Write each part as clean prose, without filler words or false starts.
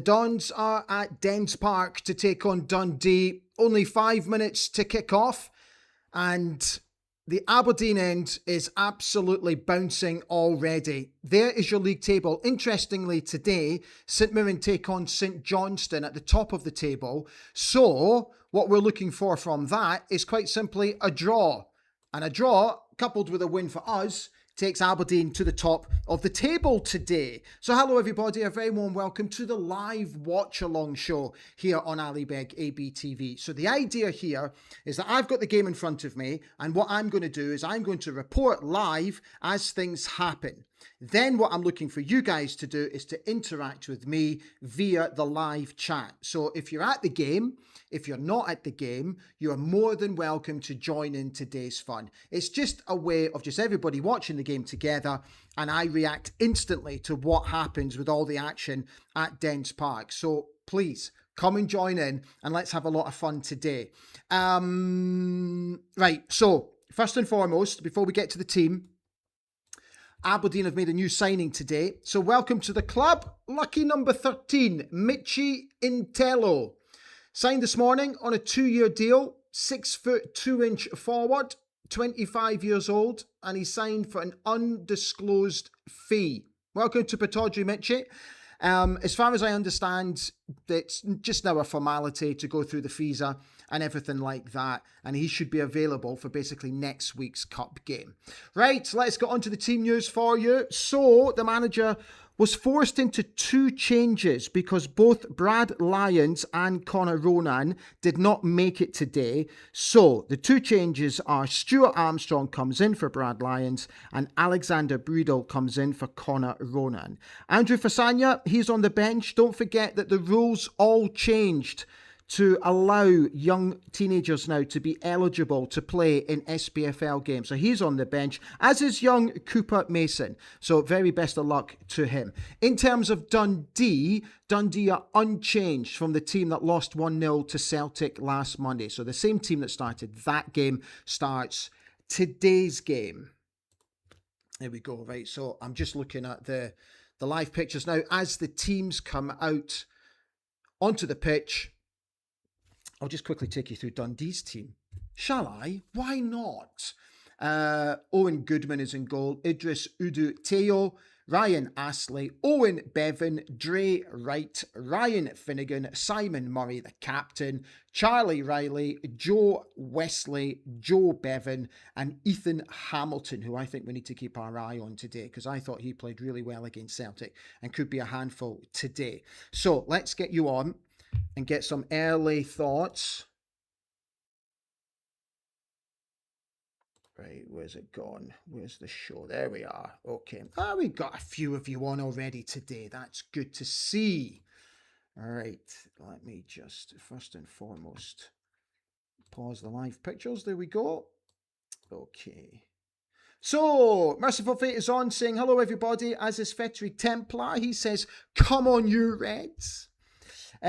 The Dons are at Dens Park to take on Dundee. Only 5 minutes to kick off, and the Aberdeen end is absolutely bouncing already. There is your league table. Interestingly, today, St Mirren take on St Johnstone at the top of the table. So, what we're looking for from that is quite simply a draw. And a draw, coupled with a win for us, takes Aberdeen to the top of the table today. So hello everybody, a very warm welcome to the live watch-along show here on Alibeg ABTV. So the idea here is that I've got the game in front of me, and what I'm going to do is I'm going to report live as things happen. Then what I'm looking for you guys to do is to interact with me via the live chat. So if you're at the game, if you're not at the game, you are more than welcome to join in today's fun. It's just a way of just everybody watching the game together, and I react instantly to what happens with all the action at Dens Park. So please come and join in and let's have a lot of fun today. Right, so first and foremost, before we get to the team, Aberdeen have made a new signing today. So welcome to the club. Lucky number 13, Michi Intello. Signed this morning on a 2-year deal, 6 foot 2 inch forward, 25 years old, and he signed for an undisclosed fee. Welcome to Pataudry, Michi. As far as I understand, it's just now a formality to go through the visa and everything like that, and he should be available for basically next week's cup game. Right, let's get on to the team news for you. So the manager was forced into 2 changes because both Brad Lyons and Connor Ronan did not make it today. So the 2 changes are Stuart Armstrong comes in for Brad Lyons and Alexander Breedle comes in for Connor Ronan. Andrew Fasanya, he's on the bench. Don't forget that the rules all changed to allow young teenagers now to be eligible to play in SPFL games. So he's on the bench, as is young Cooper Mason. So very best of luck to him. In terms of Dundee are unchanged from the team that lost 1-0 to Celtic last Monday. So the same team that started that game starts today's game. There we go, right? So I'm just looking at the live pictures now. As the teams come out onto the pitch, I'll just quickly take you through Dundee's team. Shall I? Why not? Owen Goodman is in goal. Idris Udu Teo, Ryan Astley, Owen Bevan, Dre Wright, Ryan Finnegan, Simon Murray, the captain, Charlie Riley, Joe Wesley, Joe Bevan, and Ethan Hamilton, who I think we need to keep our eye on today because I thought he played really well against Celtic and could be a handful today. So let's get you on and get some early thoughts. Right, where's it gone? Where's the show? There we are. Okay. We got a few of you on already today. That's good to see. All right, let me just, first and foremost, pause the live pictures. There we go. Okay. So, Merciful Fate is on saying, hello everybody, as is Fettery Templar. He says, come on you Reds.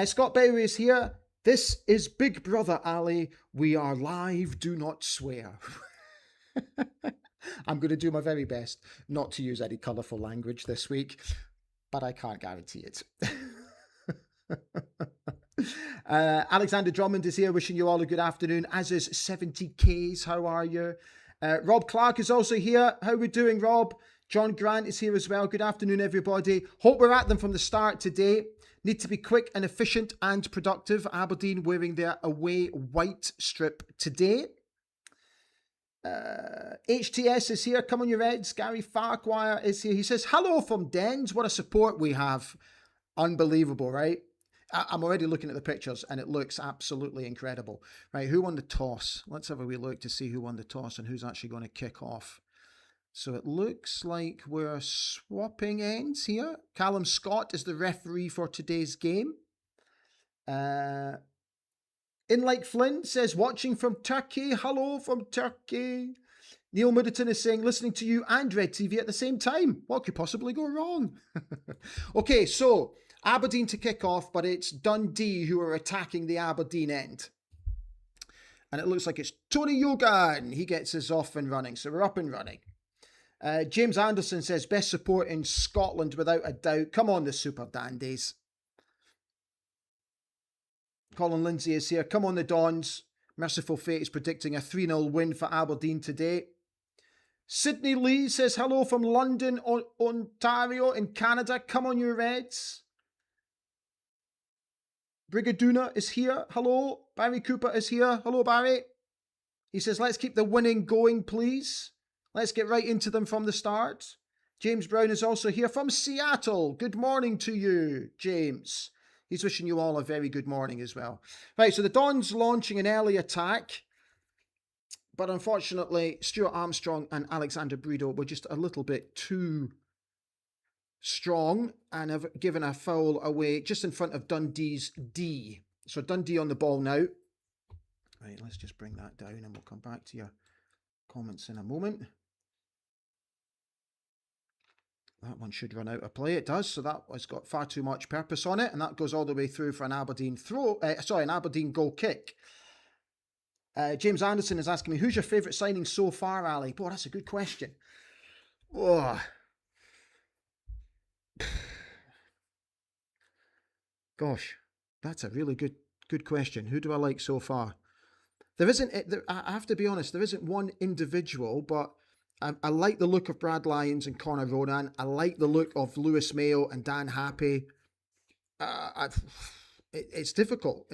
Scott Berry is here. This is Big Brother Ali. We are live. Do not swear. I'm going to do my very best not to use any colourful language this week, but I can't guarantee it. Alexander Drummond is here, wishing you all a good afternoon, as is 70Ks. How are you? Rob Clark is also here. How are we doing, Rob? John Grant is here as well. Good afternoon, everybody. Hope we're at them from the start today. Need to be quick and efficient and productive. Aberdeen wearing their away white strip today. HTS is here. Come on, you Reds. Gary Farquhar is here. He says, hello from Dens. What a support we have. Unbelievable, right? I'm already looking at the pictures and it looks absolutely incredible. Right, who won the toss? Let's have a wee look to see who won the toss and who's actually going to kick off. So it looks like we're swapping ends here. Callum Scott is the referee for today's game. In Like Flint says, watching from Turkey. Hello from Turkey. Neil Middleton is saying, listening to you and Red TV at the same time. What could possibly go wrong? Okay, so Aberdeen to kick off, but it's Dundee who are attacking the Aberdeen end. And it looks like it's Tony Yogan. He gets us off and running. So we're up and running. James Anderson says, best support in Scotland without a doubt. Come on, the Super Dandies. Colin Lindsay is here. Come on, the Dons. Merciful Fate is predicting a 3-0 win for Aberdeen today. Sydney Lee says hello from London, Ontario in Canada. Come on, you Reds. Brigaduna is here. Hello. Barry Cooper is here. Hello, Barry. He says, let's keep the winning going, please. Let's get right into them from the start. James Brown is also here from Seattle. Good morning to you, James. He's wishing you all a very good morning as well. Right, so the Dons launching an early attack. But unfortunately, Stuart Armstrong and Alexander Bredo were just a little bit too strong and have given a foul away just in front of Dundee's D. So Dundee on the ball now. Right, let's just bring that down and we'll come back to your comments in a moment. That one should run out of play. It does. So that has got far too much purpose on it. And that goes all the way through for an Aberdeen an Aberdeen goal kick. James Anderson is asking me, who's your favourite signing so far, Ali? Boy, that's a good question. Oh. Gosh, that's a really good question. Who do I like so far? I have to be honest, there isn't one individual, but I like the look of Brad Lyons and Connor Ronan. I like the look of Lewis Mayo and Dan Happy. It's difficult.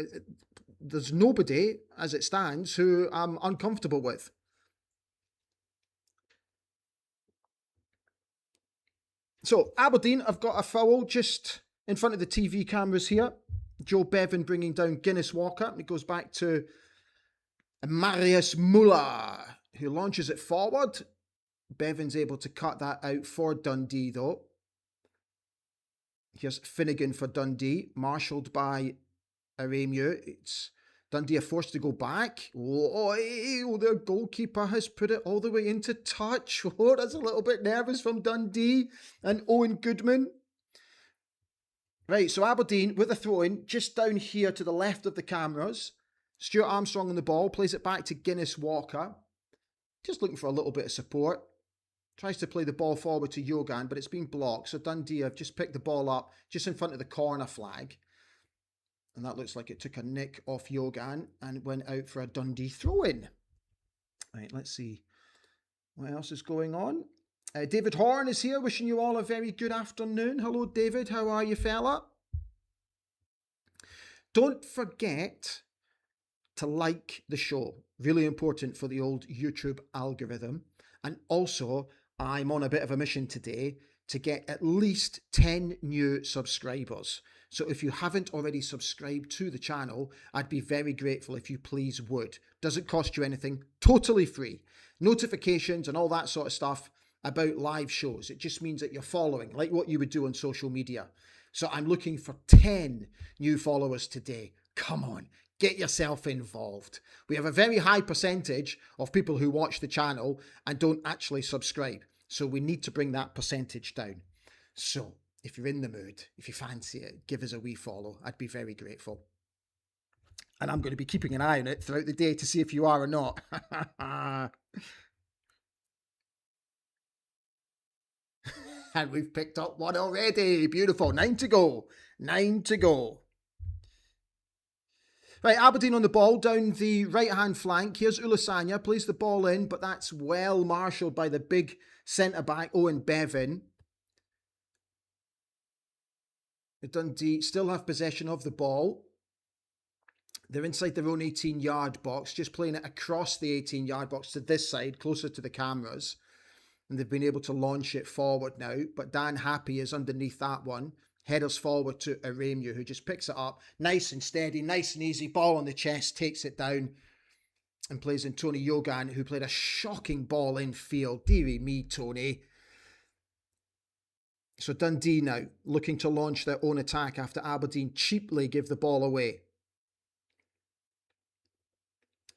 There's nobody, as it stands, who I'm uncomfortable with. So, Aberdeen have got a foul just in front of the TV cameras here. Joe Bevan bringing down Guinness Walker. It goes back to Marius Muller, who launches it forward. Bevan's able to cut that out for Dundee, though. Here's Finnegan for Dundee, marshalled by Aremu. It's Dundee are forced to go back. Oh, their goalkeeper has put it all the way into touch. Oh, that's a little bit nervous from Dundee and Owen Goodman. Right, so Aberdeen with a throw-in just down here to the left of the cameras. Stuart Armstrong on the ball, plays it back to Guinness Walker. Just looking for a little bit of support. Tries to play the ball forward to Yogan, but it's been blocked. So Dundee have just picked the ball up just in front of the corner flag. And that looks like it took a nick off Yogan and went out for a Dundee throw-in. Right, let's see what else is going on. David Horn is here, wishing you all a very good afternoon. Hello, David. How are you, fella? Don't forget to like the show. Really important for the old YouTube algorithm. And also, I'm on a bit of a mission today to get at least 10 new subscribers. So if you haven't already subscribed to the channel, I'd be very grateful if you please would. Doesn't cost you anything, totally free. Notifications and all that sort of stuff about live shows. It just means that you're following, like what you would do on social media. So I'm looking for 10 new followers today. Come on, get yourself involved. We have a very high percentage of people who watch the channel and don't actually subscribe. So we need to bring that percentage down. So if you're in the mood, if you fancy it, give us a wee follow. I'd be very grateful. And I'm going to be keeping an eye on it throughout the day to see if you are or not. And we've picked up one already. Beautiful. 9 to go. 9 to go. Right, Aberdeen on the ball down the right-hand flank. Here's Ulasanya, plays the ball in, but that's well marshalled by the big centre-back, Owen Bevan. Dundee still have possession of the ball. They're inside their own 18-yard box, just playing it across the 18-yard box to this side, closer to the cameras. And they've been able to launch it forward now, but Dan Happy is underneath that one. Headers forward to Aremu, who just picks it up. Nice and steady, nice and easy. Ball on the chest, takes it down and plays in Tony Yogan, who played a shocking ball in field. Dearie me, Tony. So Dundee now looking to launch their own attack after Aberdeen cheaply give the ball away.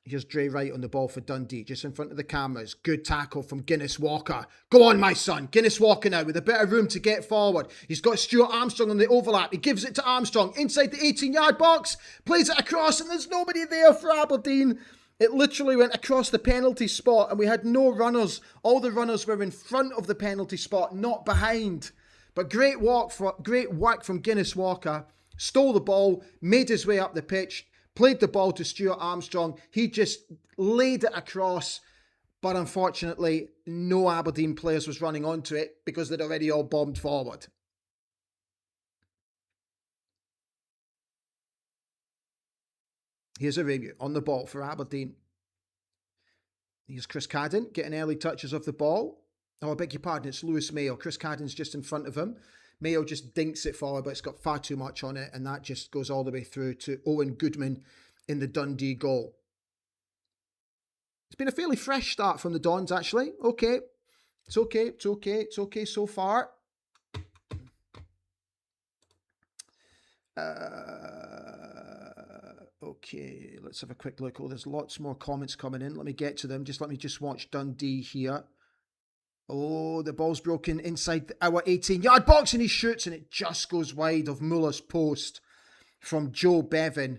Here's Dre Wright on the ball for Dundee, just in front of the cameras. Good tackle from Guinness Walker. Go on, my son. Guinness Walker now with a bit of room to get forward. He's got Stuart Armstrong on the overlap. He gives it to Armstrong inside the 18-yard box. Plays it across and there's nobody there for Aberdeen. It literally went across the penalty spot and we had no runners. All the runners were in front of the penalty spot, not behind. But great work from Guinness Walker. Stole the ball, made his way up the pitch. Played the ball to Stuart Armstrong. He just laid it across, but unfortunately, no Aberdeen players was running onto it because they'd already all bombed forward. Here's a review on the ball for Aberdeen. Here's Chris Cadden getting early touches of the ball. Oh, I beg your pardon, it's Lewis Mayo. Chris Cadden's just in front of him. Mayo just dinks it forward, but it's got far too much on it, and that just goes all the way through to Owen Goodman in the Dundee goal. It's been a fairly fresh start from the Dons, actually. Okay. It's okay. It's okay. It's okay so far. Okay, let's have a quick look. Oh, there's lots more comments coming in. Let me get to them. Let me watch Dundee here. Oh, the ball's broken inside our 18-yard box, and he shoots, and it just goes wide of Muller's post from Joe Bevan.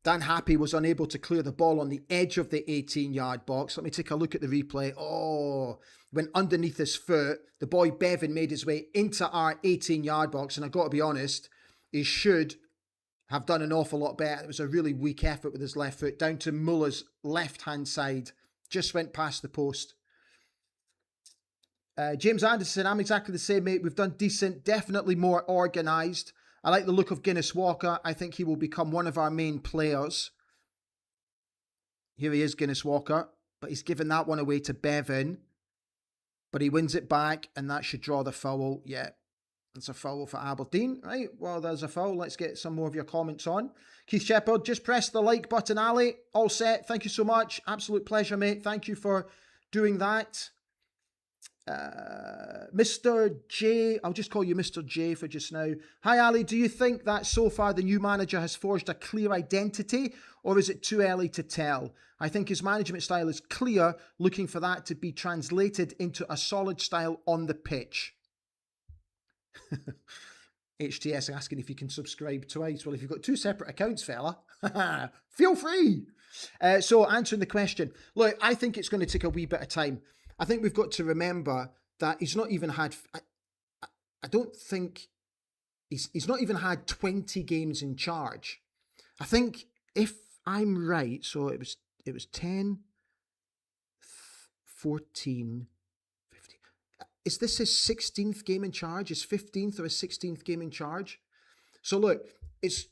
Dan Happy was unable to clear the ball on the edge of the 18-yard box. Let me take a look at the replay. Oh, went underneath his foot. The boy Bevan made his way into our 18-yard box, and I've got to be honest, he should have done an awful lot better. It was a really weak effort with his left foot down to Muller's left-hand side. Just went past the post. James Anderson, I'm exactly the same, mate. We've done decent, definitely more organised. I like the look of Guinness Walker. I think he will become one of our main players. Here he is, Guinness Walker. But he's given that one away to Bevan. But he wins it back, and that should draw the foul. Yeah, that's a foul for Aberdeen. Right, well, there's a foul. Let's get some more of your comments on. Keith Shepherd, just press the like button, Ali. All set. Thank you so much. Absolute pleasure, mate. Thank you for doing that. Mr. J, I'll just call you Mr. J for just now. Hi Ali, do you think that so far the new manager has forged a clear identity, or is it too early to tell? I think his management style is clear, looking for that to be translated into a solid style on the pitch. HTS asking if you can subscribe twice. Well, if you've got two separate accounts, fella, feel free. So answering the question, look, I think it's going to take a wee bit of time. I think we've got to remember that he's not even had, I don't think, he's not even had 20 games in charge. I think, if I'm right, so it was 10, 14, 15. Is this his 16th game in charge? His 15th or his 16th game in charge? So look, it's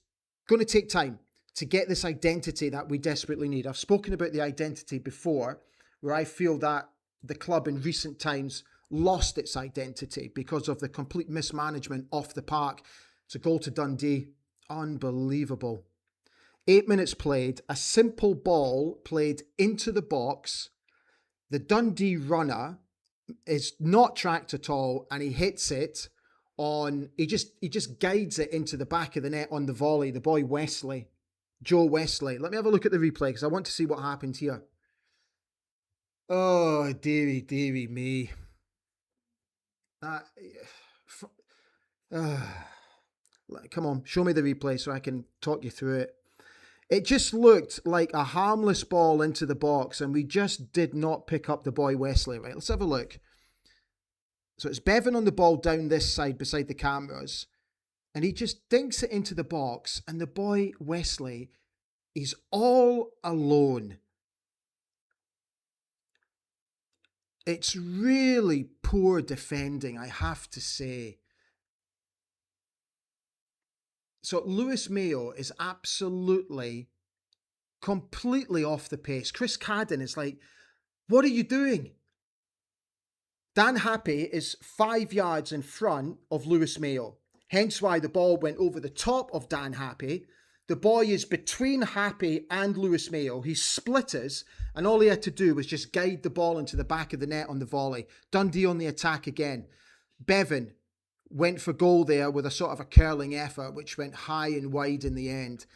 going to take time to get this identity that we desperately need. I've spoken about the identity before, where I feel that the club in recent times lost its identity because of the complete mismanagement off the park. It's a goal to Dundee. Unbelievable. 8 minutes played, a simple ball played into the box. The Dundee runner is not tracked at all, and he hits it on, he just guides it into the back of the net on the volley. The boy Wesley, Joe Wesley. Let me have a look at the replay because I want to see what happened here. Oh, dearie, dearie me. Come on, show me the replay so I can talk you through it. It just looked like a harmless ball into the box, and we just did not pick up the boy Wesley. Right, let's have a look. So it's Bevan on the ball down this side beside the cameras, and he just dinks it into the box, and the boy Wesley is all alone. It's really poor defending, I have to say. So Lewis Mayo is absolutely, completely off the pace. Chris Cadden is like, what are you doing? Dan Happy is 5 yards in front of Lewis Mayo. Hence why the ball went over the top of Dan Happy. The boy is between Happy and Lewis Mayo. He splitters, and all he had to do was just guide the ball into the back of the net on the volley. Dundee on the attack again. Bevan went for goal there with a sort of a curling effort, which went high and wide in the end.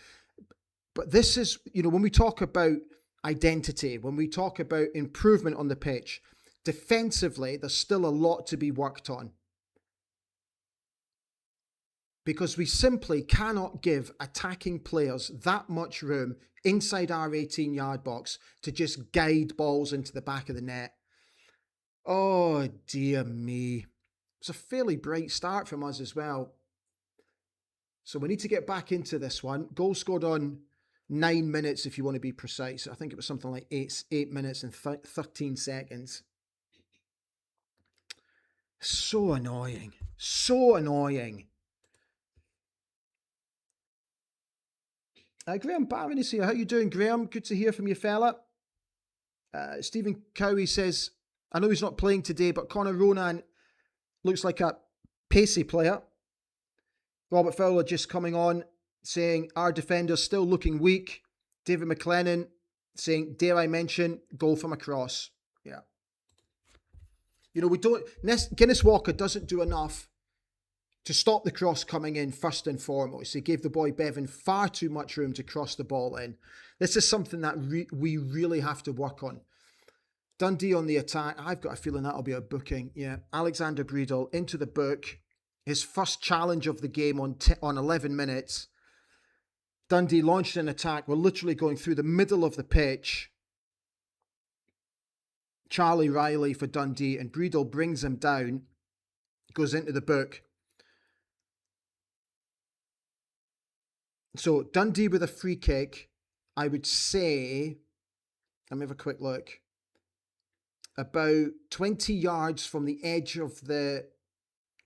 But this is, when we talk about identity, when we talk about improvement on the pitch, defensively, there's still a lot to be worked on. Because we simply cannot give attacking players that much room inside our 18-yard box to just guide balls into the back of the net. Oh, dear me. It's a fairly bright start from us as well. So we need to get back into this one. Goal scored on 9 minutes if you want to be precise. I think it was something like 8 minutes and 13 seconds. So annoying. So annoying. Graham Barron is here. How you doing, Graham? Good to hear from you, fella. Stephen Cowie says, I know he's not playing today, but Conor Ronan looks like a pacey player. Robert Fowler just coming on, saying, our defender's still looking weak. David McLennan saying, dare I mention, goal from a cross. Yeah. You know, Guinness Walker doesn't do enough to stop the cross coming in first and foremost. He gave the boy Bevan far too much room to cross the ball in. This is something that we really have to work on. Dundee on the attack. I've got a feeling that'll be a booking. Yeah, Alexander Breedel into the book. His first challenge of the game on 11 minutes. Dundee launched an attack. We're literally going through the middle of the pitch. Charlie Riley for Dundee, and Breedel brings him down, goes into the book. So Dundee with a free kick, I would say, let me have a quick look, about 20 yards from the edge of the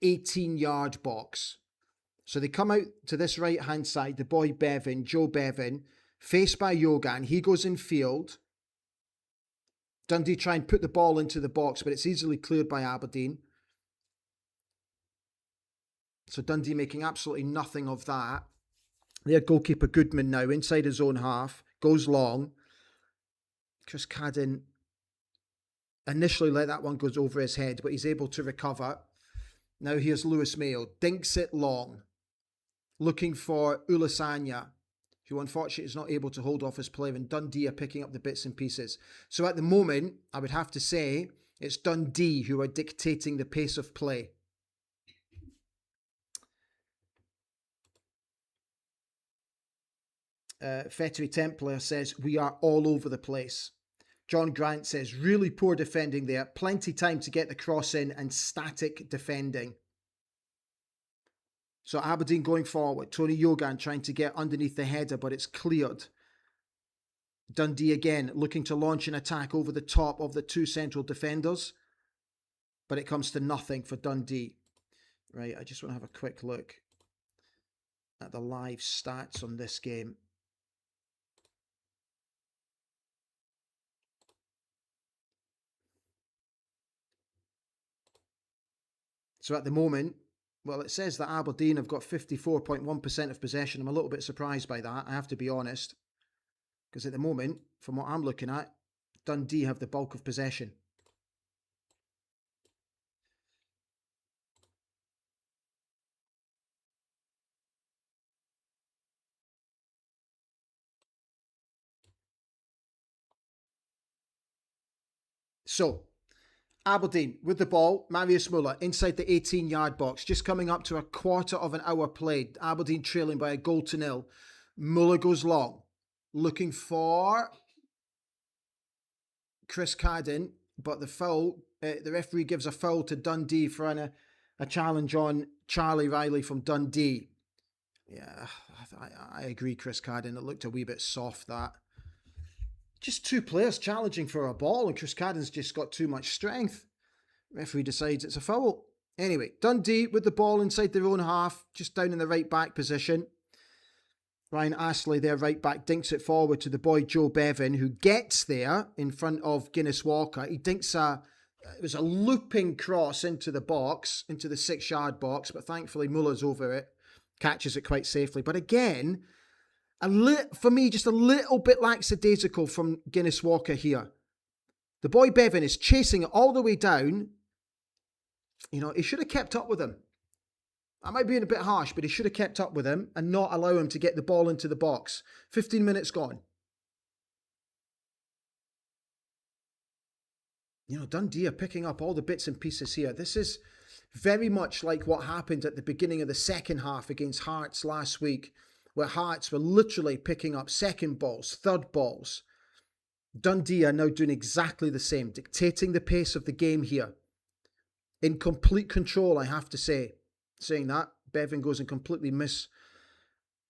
18-yard box. So they come out to this right-hand side, the boy Bevan, Joe Bevan, faced by Yogan. He goes in field. Dundee try and put the ball into the box, but it's easily cleared by Aberdeen. So Dundee making absolutely nothing of that. Their goalkeeper Goodman now inside his own half, goes long. Chris Cadden initially let that one go over his head, but he's able to recover. Now here's Lewis Mayo, dinks it long, looking for Ulasanya, who unfortunately is not able to hold off his player, and Dundee are picking up the bits and pieces. So at the moment, I would have to say, it's Dundee who are dictating the pace of play. Fettery Templar says, we are all over the place. John Grant says, really poor defending there. Plenty time to get the cross in and static defending. So Aberdeen going forward. Tony Yogan trying to get underneath the header, but it's cleared. Dundee again looking to launch an attack over the top of the two central defenders. But it comes to nothing for Dundee. Right, I just want to have a quick look at the live stats on this game. So at the moment, well, it says that Aberdeen have got 54.1% of possession. I'm a little bit surprised by that, I have to be honest. Because at the moment, from what I'm looking at, Dundee have the bulk of possession. So, Aberdeen with the ball, Marius Muller inside the 18-yard box, just coming up to a quarter of an hour played. Aberdeen trailing by a 1-0. Muller goes long, looking for Chris Cadden, but the foul, the referee gives a foul to Dundee for a challenge on Charlie Riley from Dundee. Yeah, I agree, Chris Cadden. It looked a wee bit soft, that. Just two players challenging for a ball, and Chris Cadden's just got too much strength. Referee decides it's a foul. Anyway, Dundee with the ball inside their own half, just down in the right back position. Ryan Astley, their right back, dinks it forward to the boy Joe Bevan, who gets there in front of Guinness Walker. He dinks it was a looping cross into the box, into the 6-yard box, but thankfully Muller's over it, catches it quite safely. But again, for me, just a little bit lackadaisical from Guinness Walker here. The boy Bevan is chasing it all the way down. You know, he should have kept up with him. I might be being a bit harsh, but he should have kept up with him and not allow him to get the ball into the box. 15 minutes gone. You know, Dundee are picking up all the bits and pieces here. This is very much like what happened at the beginning of the second half against Hearts last week, where Hearts were literally picking up second balls, third balls. Dundee are now doing exactly the same, dictating the pace of the game here. In complete control, I have to say. Saying that, Bevan goes and completely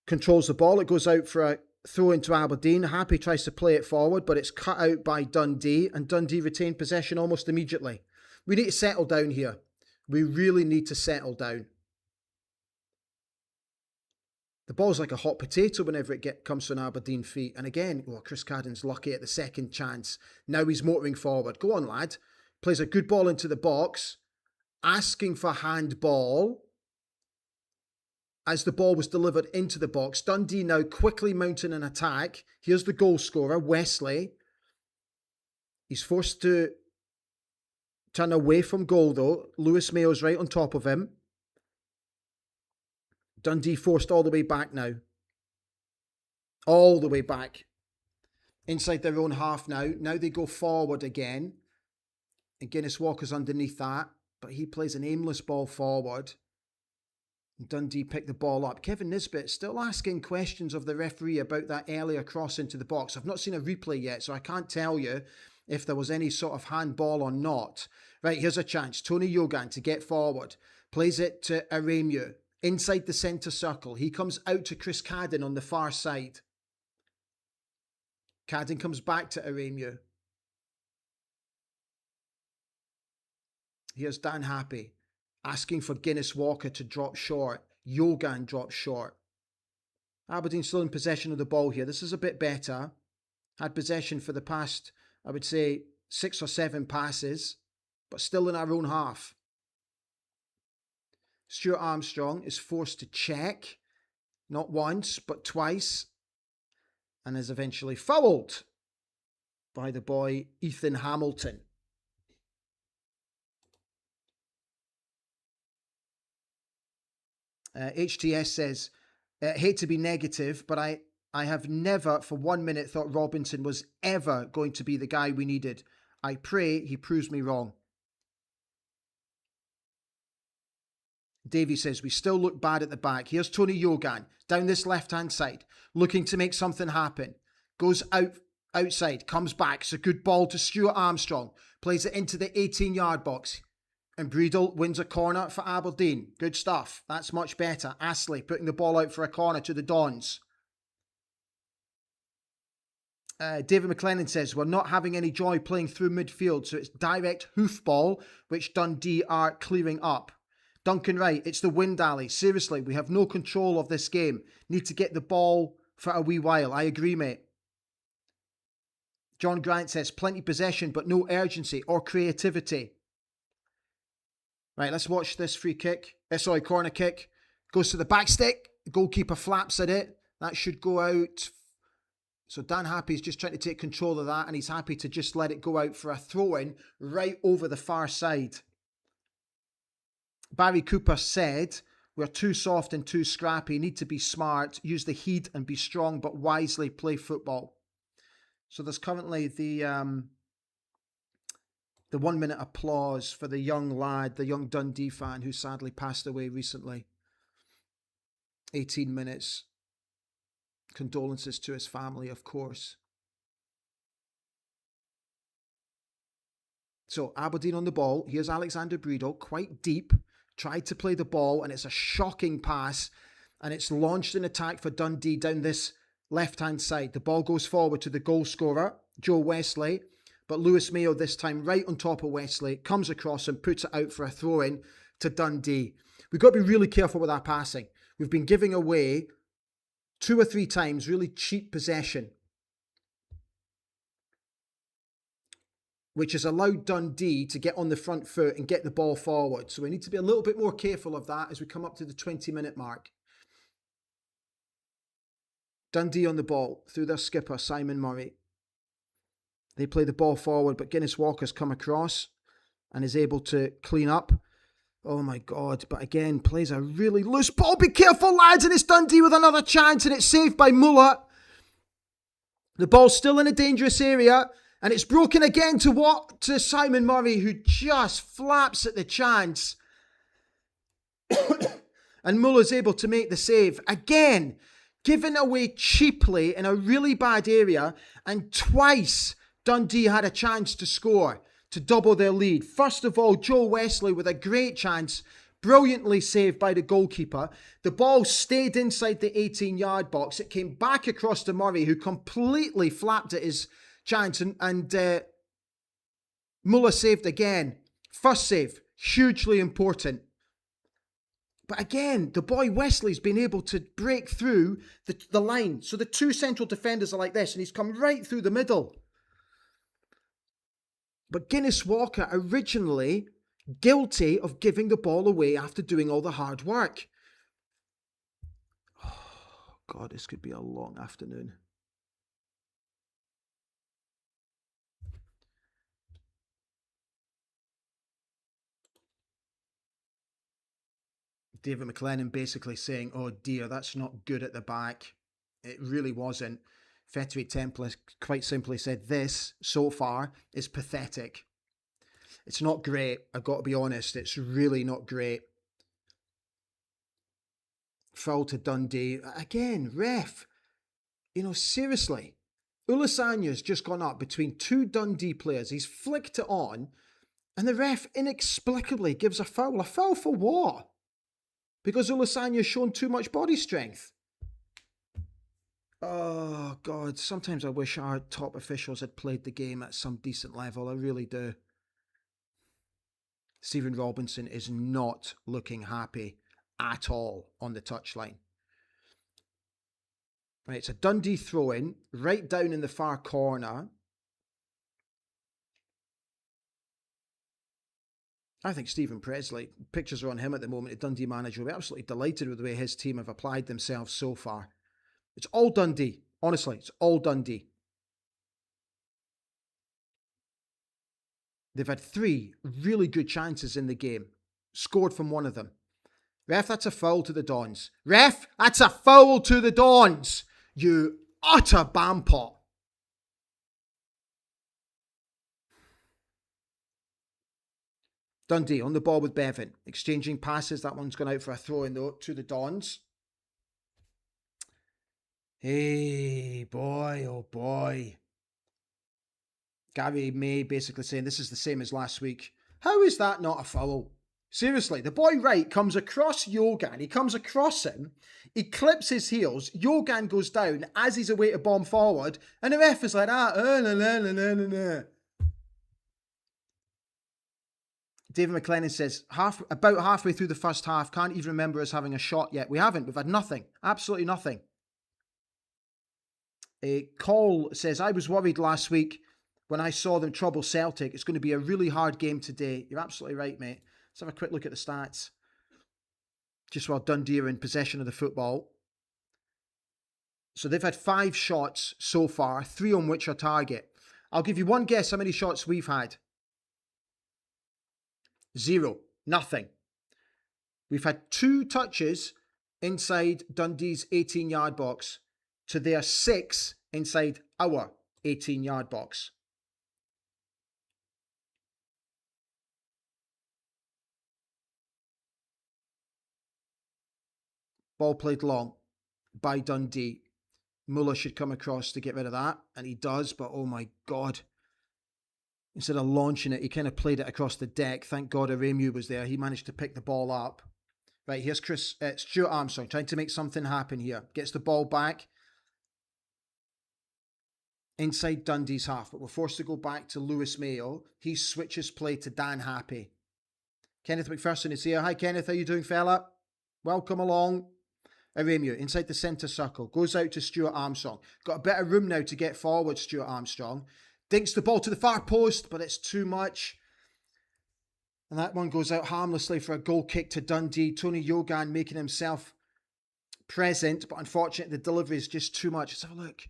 controls the ball. It goes out for a throw into Aberdeen. Happy tries to play it forward, but it's cut out by Dundee, and Dundee retain possession almost immediately. We need to settle down here. We really need to settle down. The ball's like a hot potato whenever it comes to an Aberdeen feet. And again, Chris Cadden's lucky at the second chance. Now he's motoring forward. Go on, lad. Plays a good ball into the box. Asking for handball. As the ball was delivered into the box. Dundee now quickly mounting an attack. Here's the goal scorer, Wesley. He's forced to turn away from goal though. Lewis Mayo's right on top of him. Dundee forced all the way back now. All the way back. Inside their own half now. Now they go forward again. And Guinness Walker's underneath that. But he plays an aimless ball forward. And Dundee pick the ball up. Kevin Nisbet still asking questions of the referee about that earlier cross into the box. I've not seen a replay yet, so I can't tell you if there was any sort of handball or not. Right, here's a chance. Tony Yogan to get forward. Plays it to Aremu. Inside the centre circle. He comes out to Chris Cadden on the far side. Cadden comes back to Aremu. Here's Dan Happy. Asking for Guinness Walker to drop short. Yogan drops short. Aberdeen still in possession of the ball here. This is a bit better. Had possession for the past, I would say, 6 or 7 passes. But still in our own half. Stuart Armstrong is forced to check, not once, but twice, and is eventually fouled by the boy Ethan Hamilton. HTS says, hate to be negative, but I have never for 1 minute thought Robinson was ever going to be the guy we needed. I pray he proves me wrong. Davey says, we still look bad at the back. Here's Tony Yogan down this left-hand side, looking to make something happen. Goes outside, comes back. It's a good ball to Stuart Armstrong. Plays it into the 18-yard box. And Breedle wins a corner for Aberdeen. Good stuff. That's much better. Astley putting the ball out for a corner to the Dons. David McLennan says, we're not having any joy playing through midfield, so it's direct hoofball, which Dundee are clearing up. Duncan Wright, it's the wind alley. Seriously, we have no control of this game. Need to get the ball for a wee while. I agree, mate. John Grant says, plenty possession, but no urgency or creativity. Right, let's watch this free kick. Corner kick. Goes to the back stick. The goalkeeper flaps at it. That should go out. So Dan Happy's just trying to take control of that, and he's happy to just let it go out for a throw-in right over the far side. Barry Cooper said, we're too soft and too scrappy, need to be smart, use the heat and be strong, but wisely play football. So there's currently the 1 minute applause for the young lad, the young Dundee fan who sadly passed away recently. 18 minutes. Condolences to his family, of course. So Aberdeen on the ball. Here's Alexander Breedle, quite deep. Tried to play the ball, and it's a shocking pass. And it's launched an attack for Dundee down this left-hand side. The ball goes forward to the goal scorer, Joe Wesley. But Lewis Mayo this time right on top of Wesley. Comes across and puts it out for a throw-in to Dundee. We've got to be really careful with our passing. We've been giving away 2 or 3 times really cheap possession, which has allowed Dundee to get on the front foot and get the ball forward. So we need to be a little bit more careful of that as we come up to the 20-minute mark. Dundee on the ball through their skipper, Simon Murray. They play the ball forward, but Guinness Walker's come across and is able to clean up. Oh my God, but again, plays a really loose ball. Be careful, lads, and it's Dundee with another chance, and it's saved by Muller. The ball's still in a dangerous area. And it's broken again to Simon Murray, who just flaps at the chance. And Muller's able to make the save. Again, given away cheaply in a really bad area. And twice Dundee had a chance to score, to double their lead. First of all, Joe Wesley with a great chance. Brilliantly saved by the goalkeeper. The ball stayed inside the 18-yard box. It came back across to Murray, who completely flapped at his chance, and Muller saved again. First save, hugely important. But again, the boy Wesley's been able to break through the line. So the two central defenders are like this, and he's come right through the middle. But Guinness Walker originally guilty of giving the ball away after doing all the hard work. Oh, God, this could be a long afternoon. David McLennan basically saying, oh dear, that's not good at the back. It really wasn't. Fettery Templar quite simply said, this, so far, is pathetic. It's not great, I've got to be honest. It's really not great. Foul to Dundee. Again, ref. Seriously. Ulasanya's just gone up between two Dundee players. He's flicked it on, and the ref inexplicably gives a foul. A foul for what? Because Ulasanya's shown too much body strength. Oh, God. Sometimes I wish our top officials had played the game at some decent level. I really do. Stephen Robinson is not looking happy at all on the touchline. Right, it's a Dundee throw-in, right down in the far corner. I think Stephen Presley, pictures are on him at the moment, the Dundee manager, will be absolutely delighted with the way his team have applied themselves so far. It's all Dundee. Honestly, it's all Dundee. They've had 3 really good chances in the game. Scored from one of them. Ref, that's a foul to the Dons. Ref, that's a foul to the Dons. You utter bampot. Dundee on the ball with Bevan. Exchanging passes. That one's gone out for a throw-in though to the Dons. Hey, boy, oh boy. Gary May basically saying this is the same as last week. How is that not a foul? Seriously, the boy Wright comes across Yogan. He comes across him. He clips his heels. Yogan goes down as he's away to bomb forward. And the ref is like, David McLennan says, about halfway through the first half, can't even remember us having a shot yet. We haven't. We've had nothing. Absolutely nothing. Cole says, I was worried last week when I saw them trouble Celtic. It's going to be a really hard game today. You're absolutely right, mate. Let's have a quick look at the stats. Just while Dundee are in possession of the football. So they've had 5 shots so far, 3 on which are target. I'll give you one guess how many shots we've had. 0. Nothing. We've had 2 touches inside Dundee's 18-yard box to their 6 inside our 18-yard box. Ball played long by Dundee. Muller should come across to get rid of that, and he does, but oh my God. Instead of launching it, he kind of played it across the deck. Thank God Aremu was there. He managed to pick the ball up. Right, here's Stuart Armstrong trying to make something happen here. Gets the ball back inside Dundee's half, but we're forced to go back to Lewis Mayo. He switches play to Dan Happy. Kenneth McPherson is here. Hi, Kenneth. How you doing, fella? Welcome along. Aremu inside the centre circle. Goes out to Stuart Armstrong. Got a bit of room now to get forward, Stuart Armstrong. Dinks the ball to the far post, but it's too much. And that one goes out harmlessly for a goal kick to Dundee. Tony Yogan making himself present, but unfortunately the delivery is just too much. Let's have a look.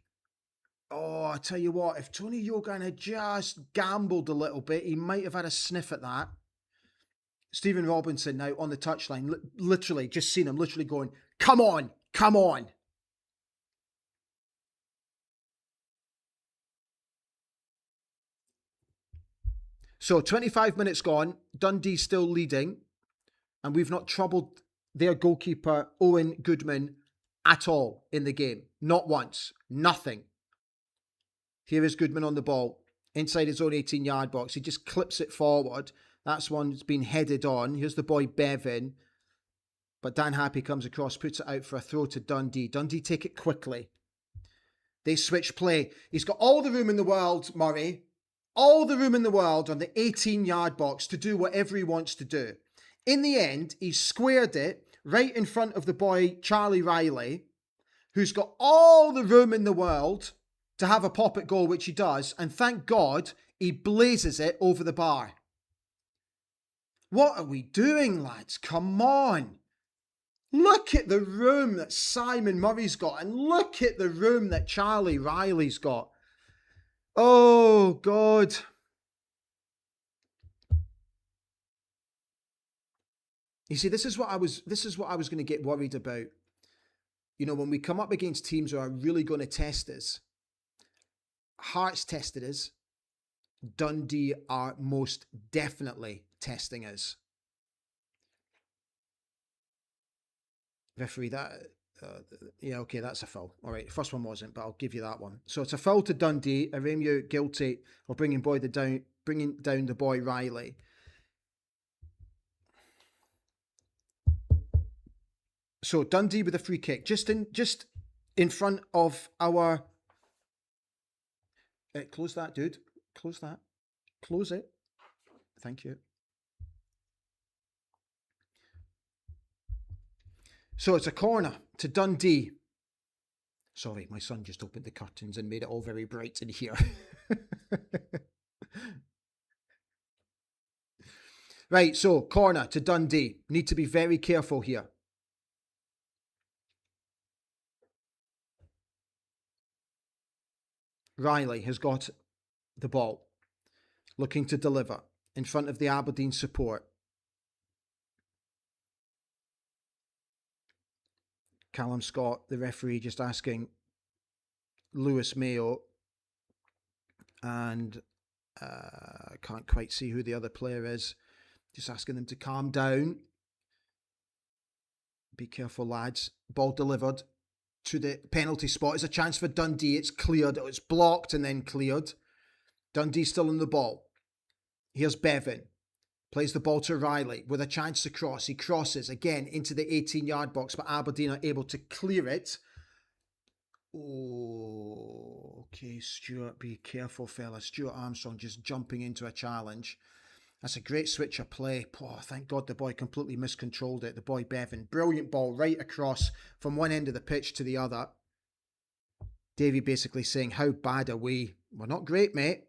Oh, I tell you what, if Tony Yogan had just gambled a little bit, he might have had a sniff at that. Stephen Robinson now on the touchline, literally, just seen him literally going, come on, come on. So 25 minutes gone, Dundee still leading, and we've not troubled their goalkeeper, Owen Goodman, at all in the game. Not once. Nothing. Here is Goodman on the ball, inside his own 18-yard box. He just clips it forward. That's one that's been headed on. Here's the boy Bevan. But Dan Happy comes across, puts it out for a throw to Dundee. Dundee take it quickly. They switch play. He's got all the room in the world, Murray. All the room in the world on the 18-yard box to do whatever he wants to do. In the end, he squared it right in front of the boy Charlie Riley, who's got all the room in the world to have a pop at goal, which he does. And thank God he blazes it over the bar. What are we doing, lads? Come on. Look at the room that Simon Murray's got, and look at the room that Charlie Riley's got. Oh, God. You see, this is what I was going to get worried about. You know, when we come up against teams who are really going to test us, Hearts tested us, Dundee are most definitely testing us. Referee, yeah, okay, that's a foul. All right, the first one wasn't, but I'll give you that one. So it's a foul to Dundee. Aremu guilty of bringing down the boy Riley. So Dundee with a free kick, just in front of our. Close that, dude. Close that. Close it. Thank you. So it's a corner to Dundee. Sorry, my son just opened the curtains and made it all very bright in here. Right, so corner to Dundee. Need to be very careful here. Riley has got the ball, looking to deliver in front of the Aberdeen support. Callum Scott, the referee, just asking Lewis Mayo, and I can't quite see who the other player is, just asking them to calm down. Be careful, lads. Ball delivered to the penalty spot. It's a chance for Dundee. It's cleared. It's blocked and then cleared. Dundee still in the ball. Here's Bevan. Plays the ball to Riley with a chance to cross. He crosses again into the 18-yard box, but Aberdeen are able to clear it. Oh, okay, Stuart, be careful, fella. Stuart Armstrong just jumping into a challenge. That's a great switch of play. Oh, thank God the boy completely miscontrolled it. The boy Bevan. Brilliant ball right across from one end of the pitch to the other. Davey basically saying, how bad are we? We're not great, mate.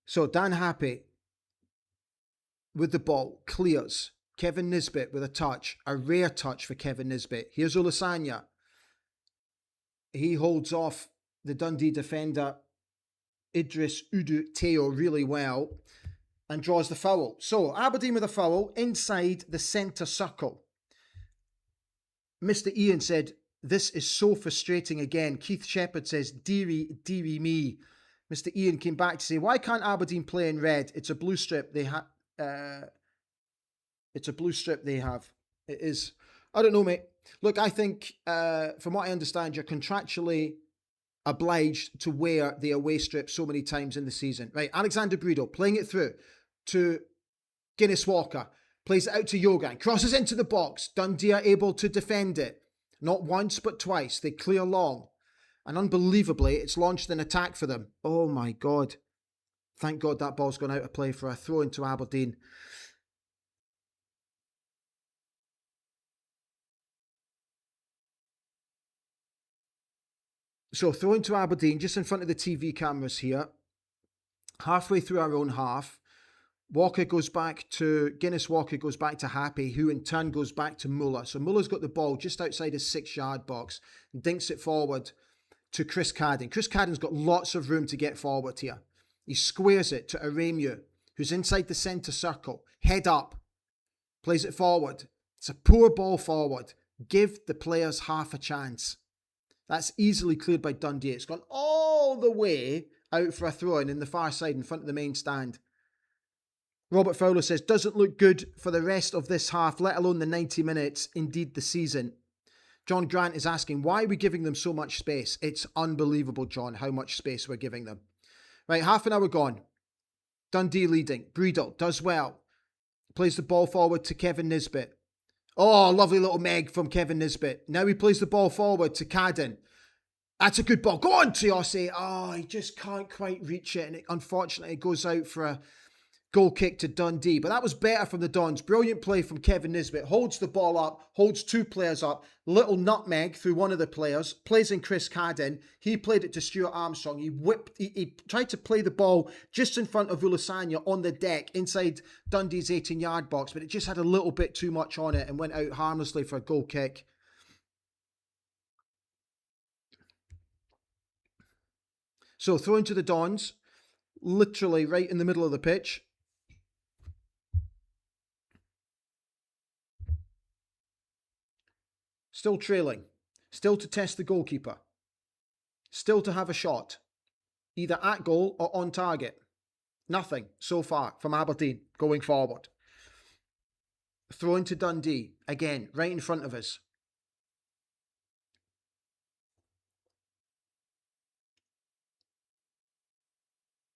So Dan Happy with the ball clears. Kevin Nisbet with a touch. A rare touch for Kevin Nisbet. Here's Olasanya. He holds off the Dundee defender Idris Udu Teo really well and draws the foul. So Aberdeen with a foul inside the centre circle. Mr. Ian said, this is so frustrating again. Keith Shepherd says, dearie me. Mr. Ian came back to say, why can't Aberdeen play in red? It's a blue strip they have. It's a blue strip they have. It is. I don't know, mate. Look, I think, from what I understand, you're contractually obliged to wear the away strip so many times in the season. Right, Alexander Breedle playing it through to Guinness Walker. Plays it out to Yogan. Crosses into the box. Dundee are able to defend it. Not once, but twice. They clear long. And unbelievably, it's launched an attack for them. Oh my God. Thank God that ball's gone out of play for a throw into Aberdeen. So throw into Aberdeen, just in front of the TV cameras here. Halfway through our own half. Walker goes back to, Guinness Walker goes back to Happy, who in turn goes back to Muller. So Muller's got the ball just outside his 6-yard box and dinks it forward to Chris Cadden. Chris Cadden's got lots of room to get forward here. He squares it to Aremu, who's inside the centre circle. Head up. Plays it forward. It's a poor ball forward. Give the players half a chance. That's easily cleared by Dundee. It's gone all the way out for a throw-in in the far side in front of the main stand. Robert Fowler says, doesn't look good for the rest of this half, let alone the 90 minutes, indeed the season. John Grant is asking, why are we giving them so much space? It's unbelievable, John, how much space we're giving them. Right, half an hour gone. Dundee leading. Breedle does well. Plays the ball forward to Kevin Nisbet. Oh, lovely little Meg from Kevin Nisbet. Now he plays the ball forward to Cadden. That's a good ball. Go on, Tiossi. Oh, he just can't quite reach it. And unfortunately, it goes out for a goal kick to Dundee. But that was better from the Dons. Brilliant play from Kevin Nisbet. Holds the ball up. Holds two players up. Little nutmeg through one of the players. Plays in Chris Cadden. He played it to Stuart Armstrong. He tried to play the ball just in front of Ulasanya on the deck inside Dundee's 18-yard box. But it just had a little bit too much on it and went out harmlessly for a goal kick. So thrown to the Dons, literally right in the middle of the pitch. Still trailing. Still to test the goalkeeper. Still to have a shot. Either at goal or on target. Nothing so far from Aberdeen going forward. Thrown to Dundee. Again, right in front of us.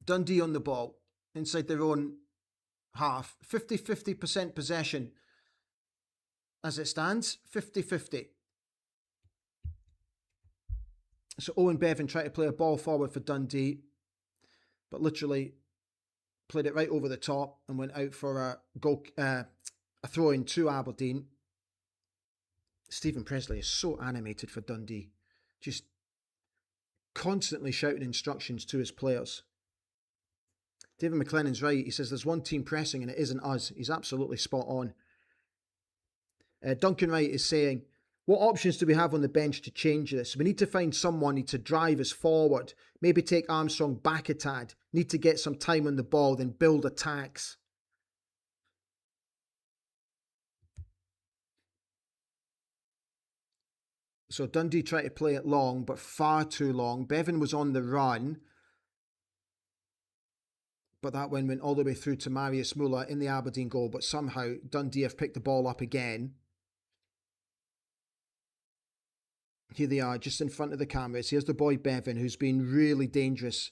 Dundee on the ball, inside their own half. 50% possession. As it stands, 50-50. So Owen Bevan tried to play a ball forward for Dundee, but literally played it right over the top and went out for a throw-in to Aberdeen. Stephen Presley is so animated for Dundee. Just constantly shouting instructions to his players. David McLennan's right. He says there's one team pressing and it isn't us. He's absolutely spot on. Duncan Wright is saying, what options do we have on the bench to change this? We need to find someone to drive us forward. Maybe take Armstrong back a tad. Need to get some time on the ball, then build attacks. So Dundee tried to play it long, but far too long. Bevan was on the run. But that one went all the way through to Marius Muller in the Aberdeen goal. But somehow Dundee have picked the ball up again. Here they are, just in front of the cameras. Here's the boy Bevan, who's been really dangerous.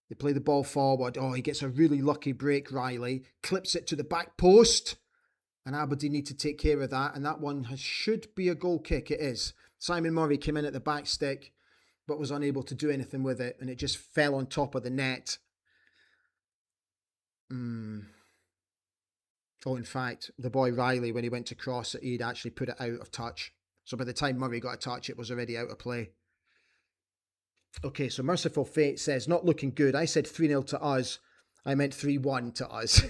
They play the ball forward. Oh, he gets a really lucky break, Riley. Clips it to the back post. And Aberdeen need to take care of that. And that one should be a goal kick. It is. Simon Murray came in at the back stick, but was unable to do anything with it. And it just fell on top of the net. Oh, in fact, the boy Riley, when he went to cross it, he'd actually put it out of touch. So by the time Murray got a touch, it was already out of play. Okay, so Merciful Fate says, not looking good. I said 3-0 to us. I meant 3-1 to us.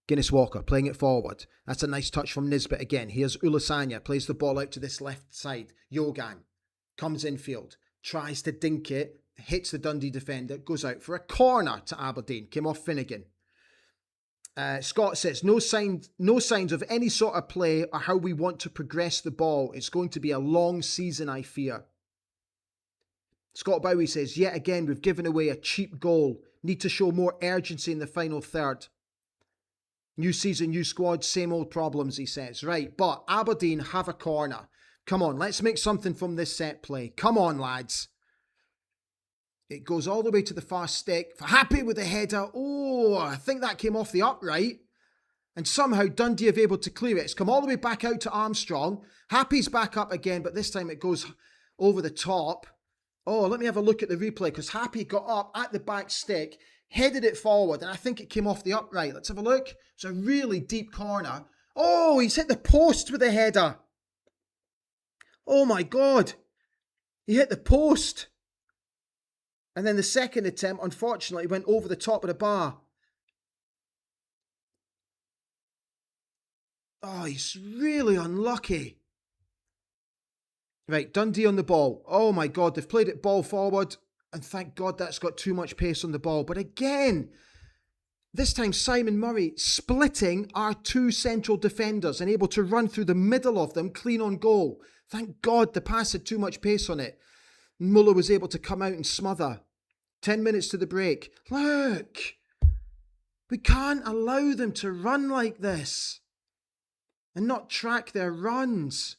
Guinness Walker playing it forward. That's a nice touch from Nisbet again. Here's Ulasanya, plays the ball out to this left side. Yogan comes infield, tries to dink it, hits the Dundee defender, goes out for a corner to Aberdeen. Came off Finnegan. Scott says, no signs of any sort of play or how we want to progress the ball. It's going to be a long season, I fear. Scott Bowie says, yet again, we've given away a cheap goal. Need to show more urgency in the final third. New season, new squad, same old problems, he says. Right, but Aberdeen have a corner. Come on, let's make something from this set play. Come on, lads. It goes all the way to the far stick. Happy with the header. Oh, I think that came off the upright. And somehow Dundee have able to clear it. It's come all the way back out to Armstrong. Happy's back up again, but this time it goes over the top. Oh, let me have a look at the replay, because Happy got up at the back stick, headed it forward, and I think it came off the upright. Let's have a look. It's a really deep corner. Oh, he's hit the post with the header. Oh my God. He hit the post. And then the second attempt, unfortunately, went over the top of the bar. Oh, he's really unlucky. Right, Dundee on the ball. Oh my God, they've played it ball forward. And thank God that's got too much pace on the ball. But again, this time Simon Murray splitting our two central defenders and able to run through the middle of them clean on goal. Thank God the pass had too much pace on it. Muller was able to come out and smother. 10 minutes to the break. Look, we can't allow them to run like this. and not track their runs.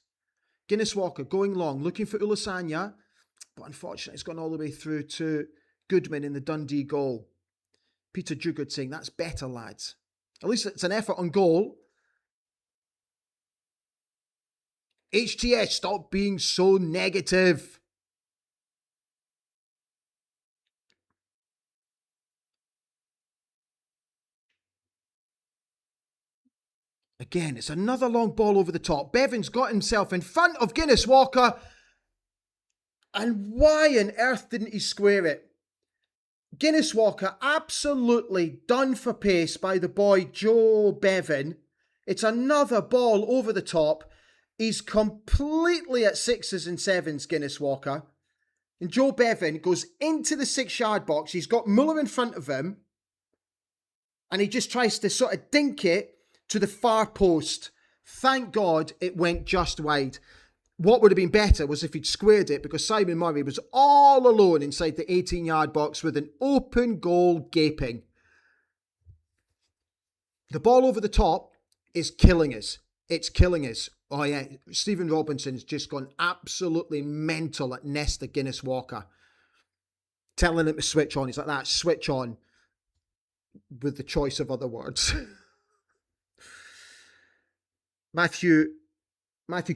Guinness Walker going long, looking for Ulasanya, but unfortunately it's gone all the way through to Goodman in the Dundee goal. Peter Jugard saying, that's better, lads. At least it's an effort on goal. HTS, stop being so negative. Again, it's another long ball over the top. Bevan's got himself in front of Guinness Walker. And why on earth didn't he square it? Guinness Walker absolutely done for pace by the boy Joe Bevan. It's another ball over the top. He's completely at 6s and 7s, Guinness Walker. And Joe Bevan goes into the 6-yard box. He's got Muller in front of him. And he just tries to sort of dink it to the far post. Thank God it went just wide. What would have been better was if he'd squared it, because Simon Murray was all alone inside the 18-yard box with an open goal gaping. The ball over the top is killing us. It's killing us. Oh yeah, Stephen Robinson's just gone absolutely mental at Nesta Guinness Walker. Telling him to switch on. He's like, that, switch on. With the choice of other words. Matthew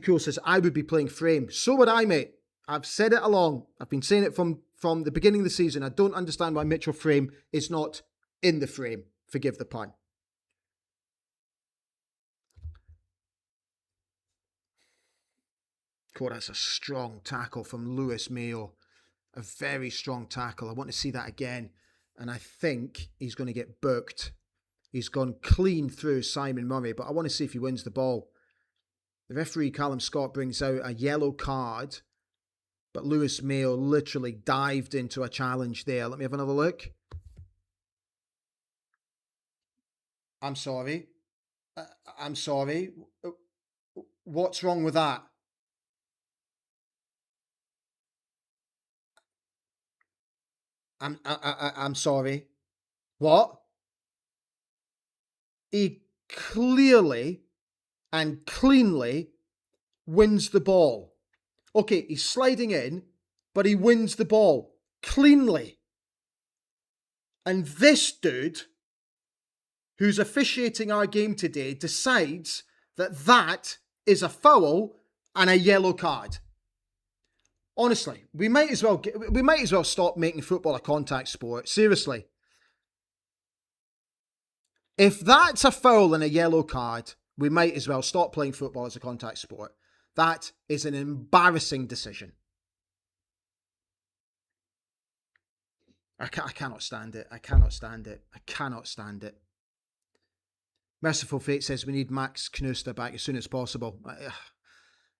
Cool says, I would be playing frame. So would I, mate. I've said it along. I've been saying it from the beginning of the season. I don't understand why Mitchell Frame is not in the frame. Forgive the pun. God, that's a strong tackle from Lewis Mayo. A very strong tackle. I want to see that again. And I think he's going to get booked. He's gone clean through Simon Murray, but I want to see if he wins the ball. The referee, Callum Scott, brings out a yellow card, but Lewis Mayo literally dived into a challenge there. Let me have another look. I'm sorry. I'm sorry. What's wrong with that? I'm sorry. What? He clearly and cleanly wins the ball. Okay, he's sliding in, but he wins the ball cleanly. And this dude, who's officiating our game today, decides that that is a foul and a yellow card. Honestly, we might as well stop making football a contact sport. Seriously. If that's a foul and a yellow card, we might as well stop playing football as a contact sport. That is an embarrassing decision. I cannot stand it. I cannot stand it. I cannot stand it. Merciful Fate says we need Max Knuster back as soon as possible.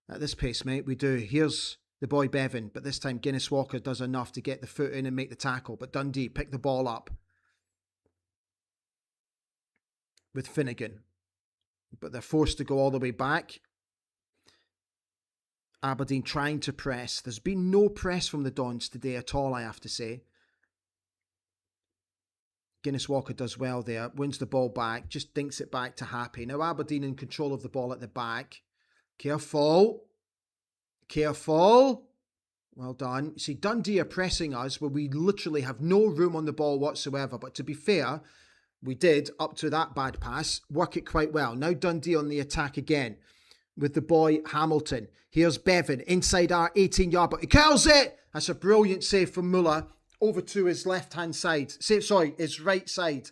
At this pace, mate, we do. Here's the boy Bevan, but this time Guinness Walker does enough to get the foot in and make the tackle. But Dundee pick the ball up with Finnegan. But they're forced to go all the way back. Aberdeen trying to press. There's been no press from the Dons today at all, I have to say. Guinness Walker does well there. Wins the ball back. Just dinks it back to Happy. Now Aberdeen in control of the ball at the back. Careful. Careful. Well done. See, Dundee are pressing us where we literally have no room on the ball whatsoever. But to be fair, we did, up to that bad pass, work it quite well. Now Dundee on the attack again with the boy Hamilton. Here's Bevan inside our 18-yard, but he curls it. That's a brilliant save from Muller over to his left-hand side. His right side.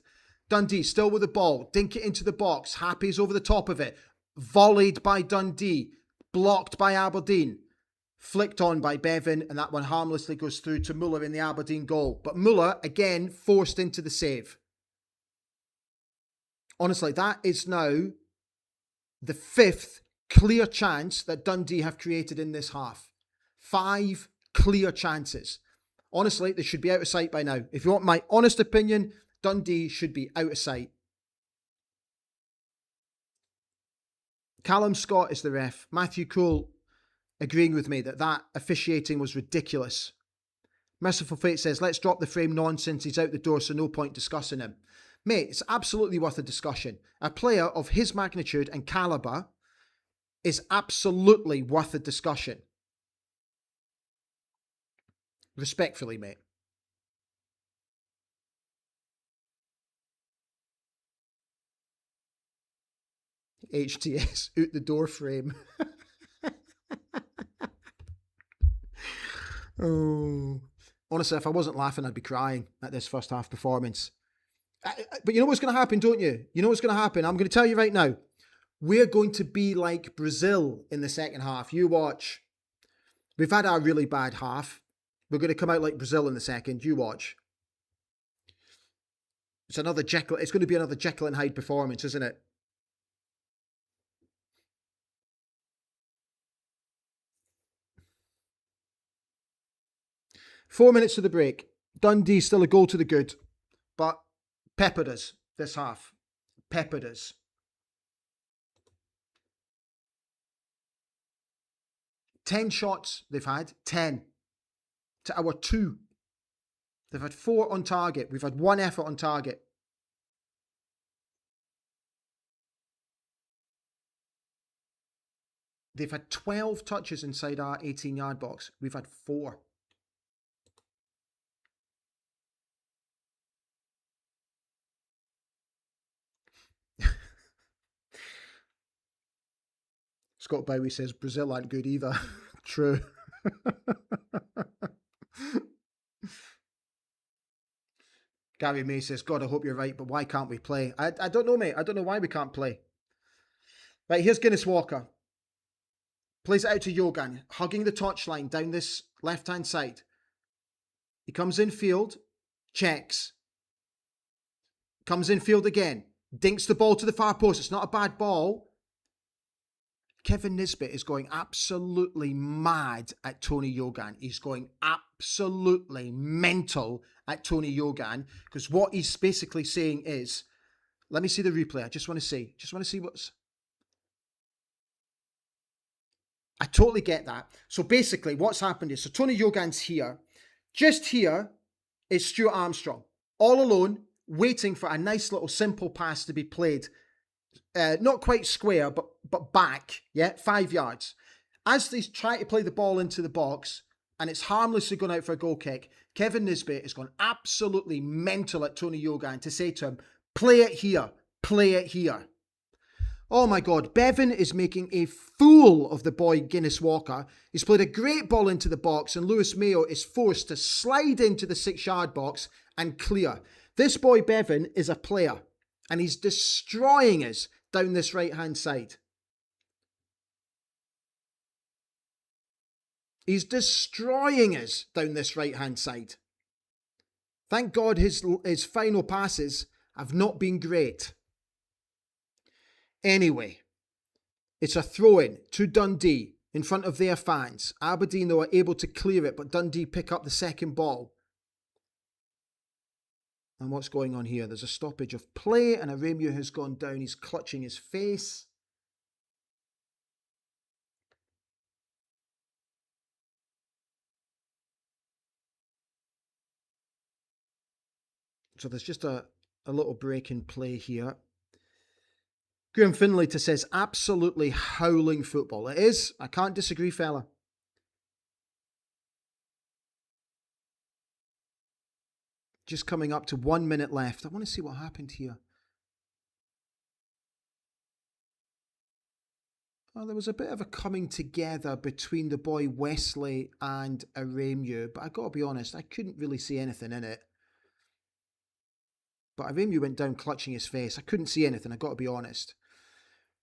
Dundee still with the ball. Dink it into the box. Happy's over the top of it. Volleyed by Dundee. Blocked by Aberdeen. Flicked on by Bevan, and that one harmlessly goes through to Muller in the Aberdeen goal. But Muller, again, forced into the save. Honestly, that is now the 5th clear chance that Dundee have created in this half. 5 clear chances. Honestly, they should be out of sight by now. If you want my honest opinion, Dundee should be out of sight. Callum Scott is the ref. Matthew Cole agreeing with me that officiating was ridiculous. Merciful Fate says, let's drop the frame nonsense. He's out the door, so no point discussing him. Mate, it's absolutely worth a discussion. A player of his magnitude and calibre is absolutely worth a discussion. Respectfully, mate. HTS out the door frame. Oh, honestly, if I wasn't laughing, I'd be crying at this first half performance. But you know what's going to happen, don't you? You know what's going to happen? I'm going to tell you right now. We're going to be like Brazil in the second half. You watch. We've had our really bad half. We're going to come out like Brazil in the second. You watch. It's going to be another Jekyll and Hyde performance, isn't it? Four minutes to the break. Dundee still a goal to the good, but peppered us this half. Peppered us. 10 shots they've had. 10 to our 2. They've had 4 on target. We've had 1 effort on target. They've had 12 touches inside our 18-yard box. We've had 4. Scott Bowie says Brazil aren't good either. True. Gary May says, God, I hope you're right, but why can't we play? I don't know, mate. I don't know why we can't play. Right, here's Guinness Walker. Plays it out to Yogan, hugging the touchline down this left-hand side. He comes in field, checks. Comes in field again. Dinks the ball to the far post. It's not a bad ball. Kevin Nisbet is going absolutely mad at Tony Yogan. He's going absolutely mental at Tony Yogan because what he's basically saying is, let me see the replay. I just want to see what's... I totally get that. So basically what's happened is, so Tony Yogan's here. Just here is Stuart Armstrong, all alone, waiting for a nice little simple pass to be played. Not quite square, but back, 5 yards. As they try to play the ball into the box, and it's harmlessly gone out for a goal kick, Kevin Nisbet has gone absolutely mental at Tony Yogan to say to him, play it here, play it here. Oh my God, Bevan is making a fool of the boy Guinness Walker. He's played a great ball into the box and Lewis Mayo is forced to slide into the 6-yard box and clear. This boy Bevan is a player and he's destroying us down this right-hand side. He's destroying us down this right-hand side. Thank God his final passes have not been great. Anyway, it's a throw-in to Dundee in front of their fans. Aberdeen, though, are able to clear it, but Dundee pick up the second ball. And what's going on here? There's a stoppage of play, and Aremu has gone down. He's clutching his face. So there's just a little break in play here. Graham Finlay says, absolutely howling football. It is. I can't disagree, fella. Just coming up to 1 minute left. I want to see what happened here. Well, there was a bit of a coming together between the boy Wesley and Aremu, but I got to be honest, I couldn't really see anything in it. But Aremu went down clutching his face. I couldn't see anything, I got to be honest.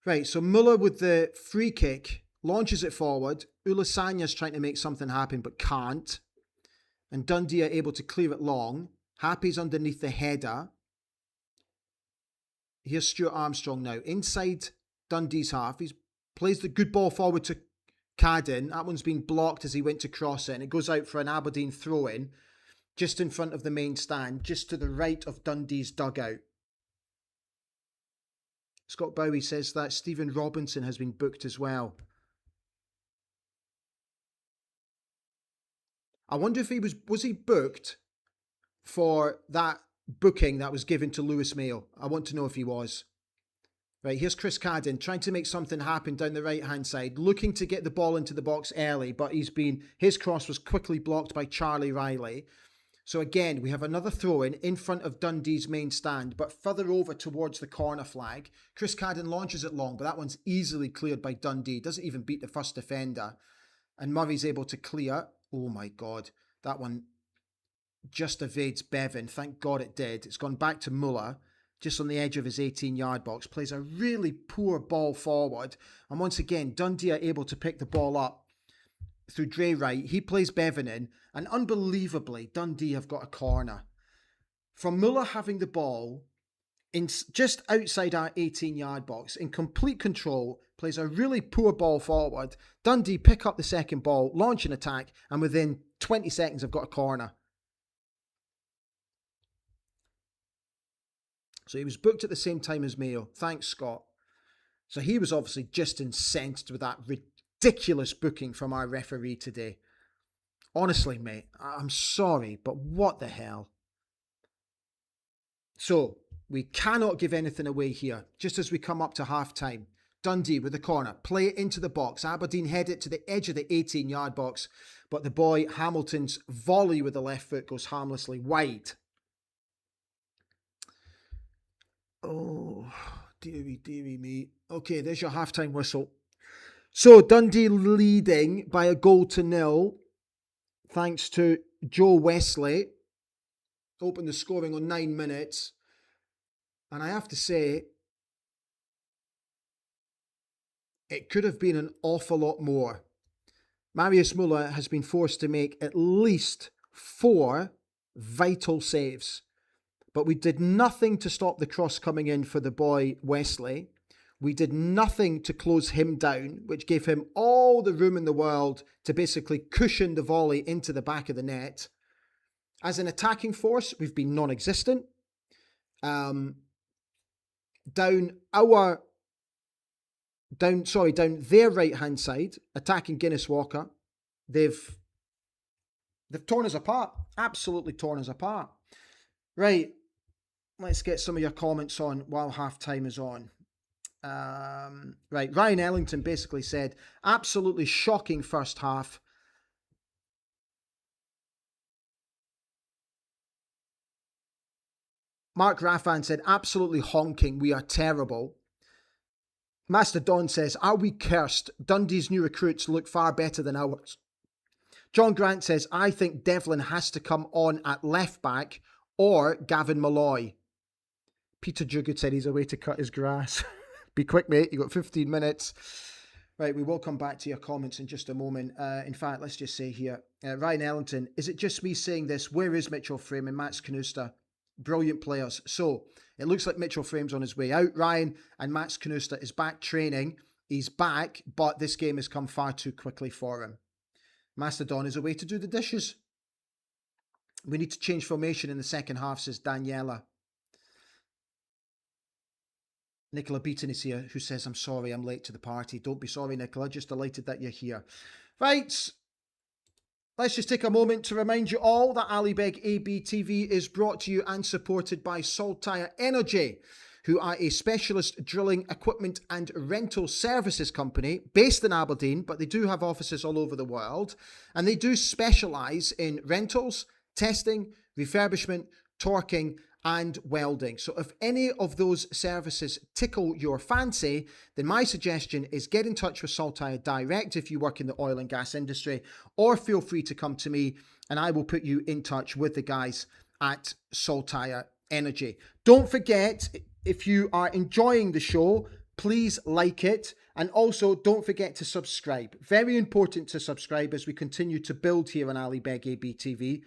Right, so Muller with the free kick, launches it forward. Ulasanya's trying to make something happen, but can't. And Dundee are able to clear it long. Happy's underneath the header. Here's Stuart Armstrong now. Inside Dundee's half. He plays the good ball forward to Cadden. That one's been blocked as he went to cross it. And it goes out for an Aberdeen throw-in. Just in front of the main stand. Just to the right of Dundee's dugout. Scott Bowie says that Stephen Robinson has been booked as well. I wonder if he was he booked for that booking that was given to Lewis Mayo? I want to know if he was. Right, here's Chris Cadden trying to make something happen down the right-hand side, looking to get the ball into the box early, but his cross was quickly blocked by Charlie Riley. So again, we have another throw-in in front of Dundee's main stand, but further over towards the corner flag. Chris Cadden launches it long, but that one's easily cleared by Dundee. Doesn't even beat the first defender. And Murray's able to clear. Oh my God, that one just evades Bevan. Thank God it did. It's gone back to Muller, just on the edge of his 18-yard box. Plays a really poor ball forward. And once again, Dundee are able to pick the ball up through Dre Wright. He plays Bevan in. And unbelievably, Dundee have got a corner. From Muller having the ball in just outside our 18-yard box, in complete control, plays a really poor ball forward. Dundee pick up the second ball, launch an attack, and within 20 seconds have got a corner. So he was booked at the same time as Mayo. Thanks, Scott. So he was obviously just incensed with that ridiculous booking from our referee today. Honestly, mate, I'm sorry, but what the hell? So we cannot give anything away here. Just as we come up to half-time, Dundee with the corner, play it into the box. Aberdeen head it to the edge of the 18-yard box, but the boy Hamilton's volley with the left foot goes harmlessly wide. Oh, dearie me. Okay, there's your halftime whistle. So Dundee leading by a 1-0, thanks to Joe Wesley. Opened the scoring on 9 minutes. And I have to say, it could have been an awful lot more. Marius Muller has been forced to make at least 4 vital saves. But we did nothing to stop the cross coming in for the boy Wesley. We did nothing to close him down, which gave him all the room in the world to basically cushion the volley into the back of the net. As an attacking force, we've been non-existent. Down their right-hand side, attacking Guinness Walker, they've torn us apart. Absolutely torn us apart. Right, let's get some of your comments on while half-time is on. Right, Ryan Ellington basically said, absolutely shocking first half. Mark Raffan said, absolutely honking. We are terrible. Master Don says, are we cursed? Dundee's new recruits look far better than ours. John Grant says, I think Devlin has to come on at left back or Gavin Malloy. Peter Jugood said he's away to cut his grass. Be quick, mate. You've got 15 minutes. Right, we will come back to your comments in just a moment. In fact, let's just say here, Ryan Ellington, is it just me saying this? Where is Mitchell Frame and Mats Knuster? Brilliant players. So it looks like Mitchell Frame's on his way out, Ryan, and Mats Knuster is back training. He's back, but this game has come far too quickly for him. Mastodon is away to do the dishes. We need to change formation in the second half, says Daniela. Nicola Beaton is here, who says, I'm sorry, I'm late to the party. Don't be sorry, Nicola. Just delighted that you're here. Right. Let's just take a moment to remind you all that Ali Beg AB TV is brought to you and supported by Saltire Energy, who are a specialist drilling equipment and rental services company based in Aberdeen, but they do have offices all over the world. And they do specialise in rentals, testing, refurbishment, torquing, and welding. So if any of those services tickle your fancy, then my suggestion is get in touch with Saltire direct if you work in the oil and gas industry, or feel free to come to me and I will put you in touch with the guys at Saltire Energy. Don't forget, if you are enjoying the show, please like it, and also don't forget to subscribe. Very important to subscribe as we continue to build here on Ali Beg AB TV.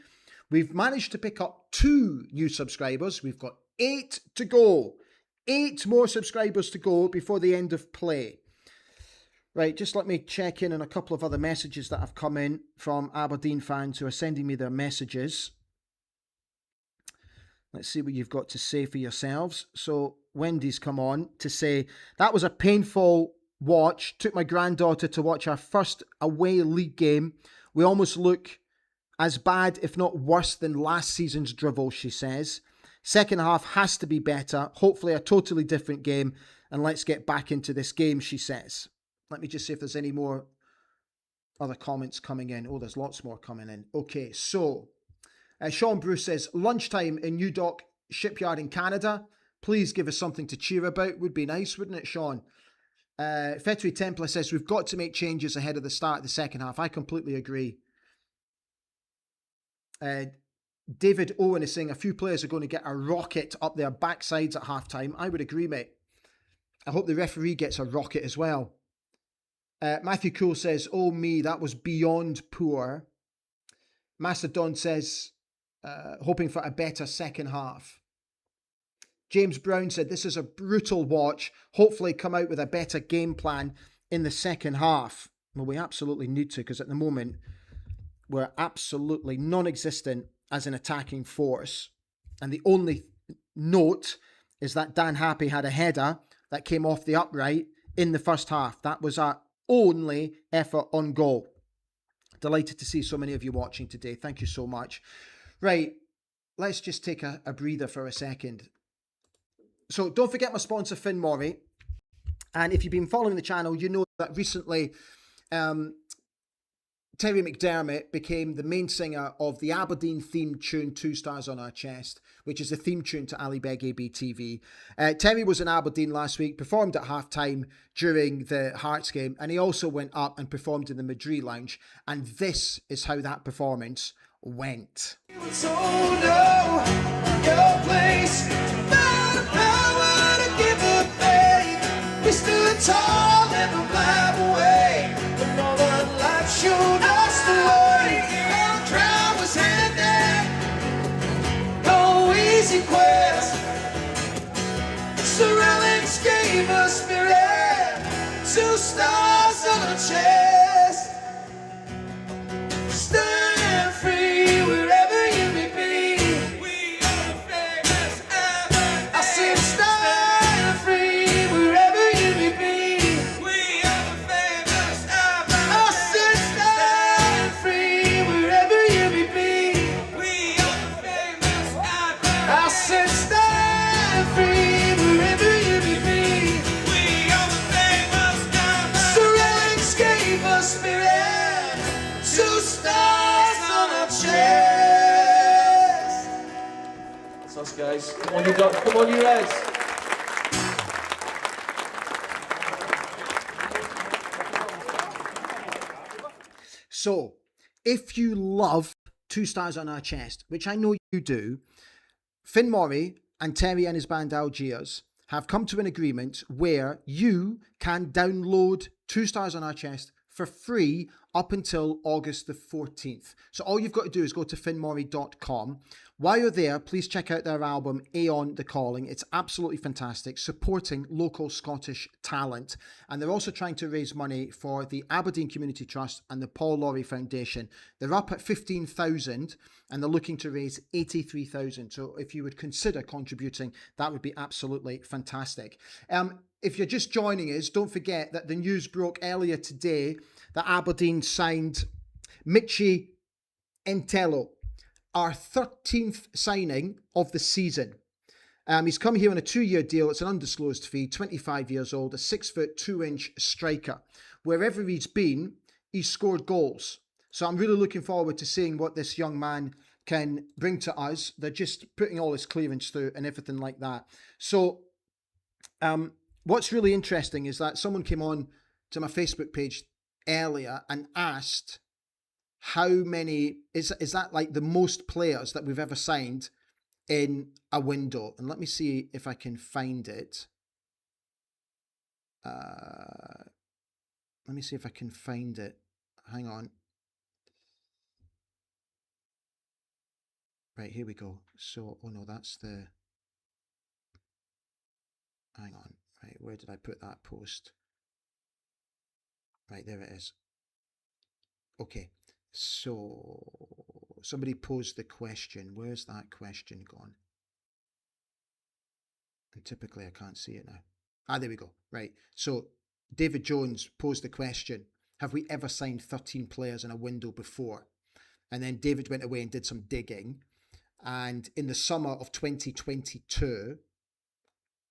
We've managed to pick up 2 new subscribers. We've got 8 to go. 8 more subscribers to go before the end of play. Right, just let me check in on a couple of other messages that have come in from Aberdeen fans who are sending me their messages. Let's see what you've got to say for yourselves. So Wendy's come on to say, that was a painful watch. Took my granddaughter to watch our first away league game. We almost look as bad, if not worse, than last season's drivel, she says. Second half has to be better. Hopefully a totally different game. And let's get back into this game, she says. Let me just see if there's any more other comments coming in. Oh, there's lots more coming in. Okay, so Sean Bruce says, lunchtime in New Dock Shipyard in Canada. Please give us something to cheer about. Would be nice, wouldn't it, Sean? Fetri Templar says, we've got to make changes ahead of the start of the second half. I completely agree. David Owen is saying a few players are going to get a rocket up their backsides at halftime. I would agree, mate. I hope the referee gets a rocket as well. Matthew Cool says, oh me, that was beyond poor. Master Don says, hoping for a better second half. James Brown said, this is a brutal watch. Hopefully come out with a better game plan in the second half. Well, we absolutely need to, because at the moment, we're absolutely non-existent as an attacking force. And the only note is that Dan Happy had a header that came off the upright in the first half. That was our only effort on goal. Delighted to see so many of you watching today. Thank you so much. Right, let's just take a breather for a second. So don't forget my sponsor, Finn Morrie. And if you've been following the channel, you know that recently Terry McDermott became the main singer of the Aberdeen themed tune 2 Stars on Our Chest, which is the theme tune to Ali Beg AB TV. Terry was in Aberdeen last week, performed at halftime during the Hearts game, and he also went up and performed in the Madrid Lounge. And this is how that performance went. We stood tall, never blind away. The northern light showed us the way. Our crowd was handed, no easy quest. Surroundings gave us spirit, 2 stars on our chest. Stand free wherever you may be. We are the famous Aberdeen. I said stand free wherever you may be. We are the famous Aberdeen. I said stand free wherever you may be. We are the famous Aberdeen. I said stand free wherever you may be. We are the famous Aberdeen. Surroundings gave us spirit, 2 stars on our chest. That's us, guys. Come on, you got. Come on, you Reds. So, if you love 2 Stars on Our Chest, which I know you do, Finn Morrie and Terry and his band Algiers have come to an agreement where you can download 2 Stars on Our Chest for free up until August the 14th. So all you've got to do is go to finnmorrie.com. While you're there, please check out their album, Aeon the Calling. It's absolutely fantastic, supporting local Scottish talent. And they're also trying to raise money for the Aberdeen Community Trust and the Paul Laurie Foundation. They're up at 15,000 and they're looking to raise 83,000. So if you would consider contributing, that would be absolutely fantastic. If you're just joining us, don't forget that the news broke earlier today that Aberdeen signed Michi Entello, our 13th signing of the season. He's come here on a 2-year deal. It's an undisclosed fee, 25 years old, a 6'2" striker. Wherever he's been, he's scored goals. So I'm really looking forward to seeing what this young man can bring to us. They're just putting all his clearance through and everything like that. So what's really interesting is that someone came on to my Facebook page earlier and asked how many, is that like the most players that we've ever signed in a window? And let me see if I can find it. Let me see if I can find it. Hang on. Right, here we go. So, oh no, that's the, hang on. Right, where did I put that post? Right, there it is. Okay, so somebody posed the question. Where's that question gone? And typically I can't see it now. Ah, there we go. Right, so David Jones posed the question, have we ever signed 13 players in a window before? And then David went away and did some digging. And in the summer of 2022,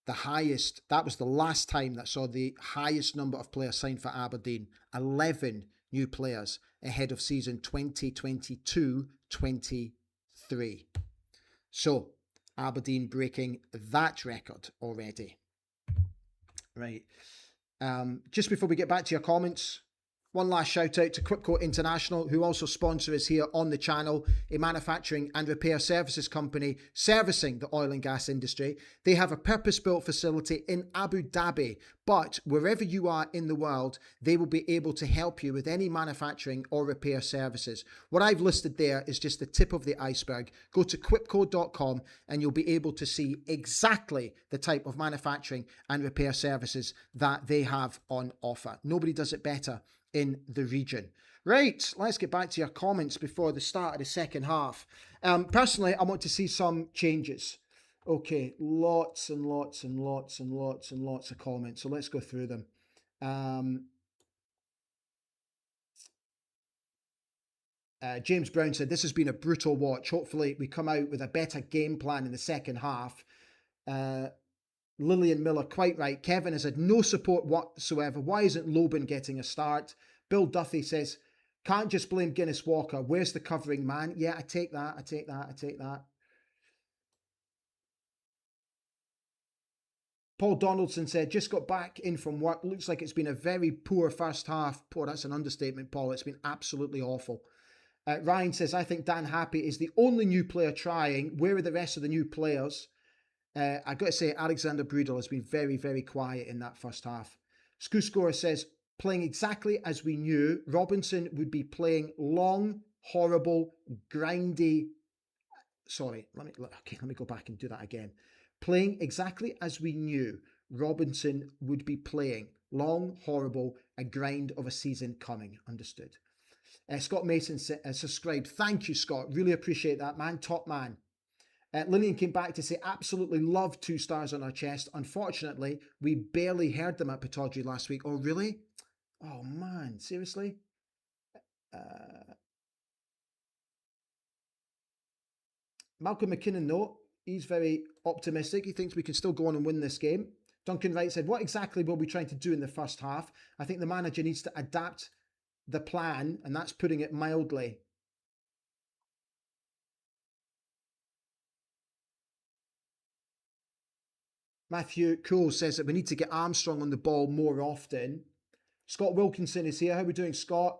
that was the last time that saw the highest number of players signed for Aberdeen, 11 new players ahead of season 2022-23. So Aberdeen breaking that record already. Right. Just before we get back to your comments, one last shout out to Quipco International, who also sponsor us here on the channel, a manufacturing and repair services company servicing the oil and gas industry. They have a purpose-built facility in Abu Dhabi, but wherever you are in the world, they will be able to help you with any manufacturing or repair services. What I've listed there is just the tip of the iceberg. Go to quipco.com and you'll be able to see exactly the type of manufacturing and repair services that they have on offer. Nobody does it better in the region. Right, let's get back to your comments before the start of the second half. Personally, I want to see some changes. Okay, lots and lots and lots and lots and lots of comments. So let's go through them. James Brown said, this has been a brutal watch. Hopefully we come out with a better game plan in the second half. Lillian Miller, quite right. Kevin has had no support whatsoever. Why isn't Loban getting a start? Bill Duffy says, can't just blame Guinness Walker. Where's the covering man? Yeah, I take that. Paul Donaldson said, just got back in from work. Looks like it's been a very poor first half. Poor, that's an understatement, Paul. It's been absolutely awful. Ryan says, I think Dan Happy is the only new player trying. Where are the rest of the new players? I got to say, Alexander Brudel has been very, very quiet in that first half. Scorescorer says, playing exactly as we knew, Robinson would be playing long, horrible, grindy. Sorry, let me go back and do that again. Playing exactly as we knew, Robinson would be playing long, horrible, a grind of a season coming. Understood. Scott Mason subscribed. Thank you, Scott. Really appreciate that, man. Top man. Lillian came back to say, absolutely love 2 stars on our chest. Unfortunately, we barely heard them at Pittodrie last week. Oh, really? Oh, man. Seriously? Malcolm McKinnon, no. He's very optimistic. He thinks we can still go on and win this game. Duncan Wright said, what exactly were we trying to do in the first half? I think the manager needs to adapt the plan, and that's putting it mildly. Matthew Cole says that we need to get Armstrong on the ball more often. Scott Wilkinson is here. How are we doing, Scott?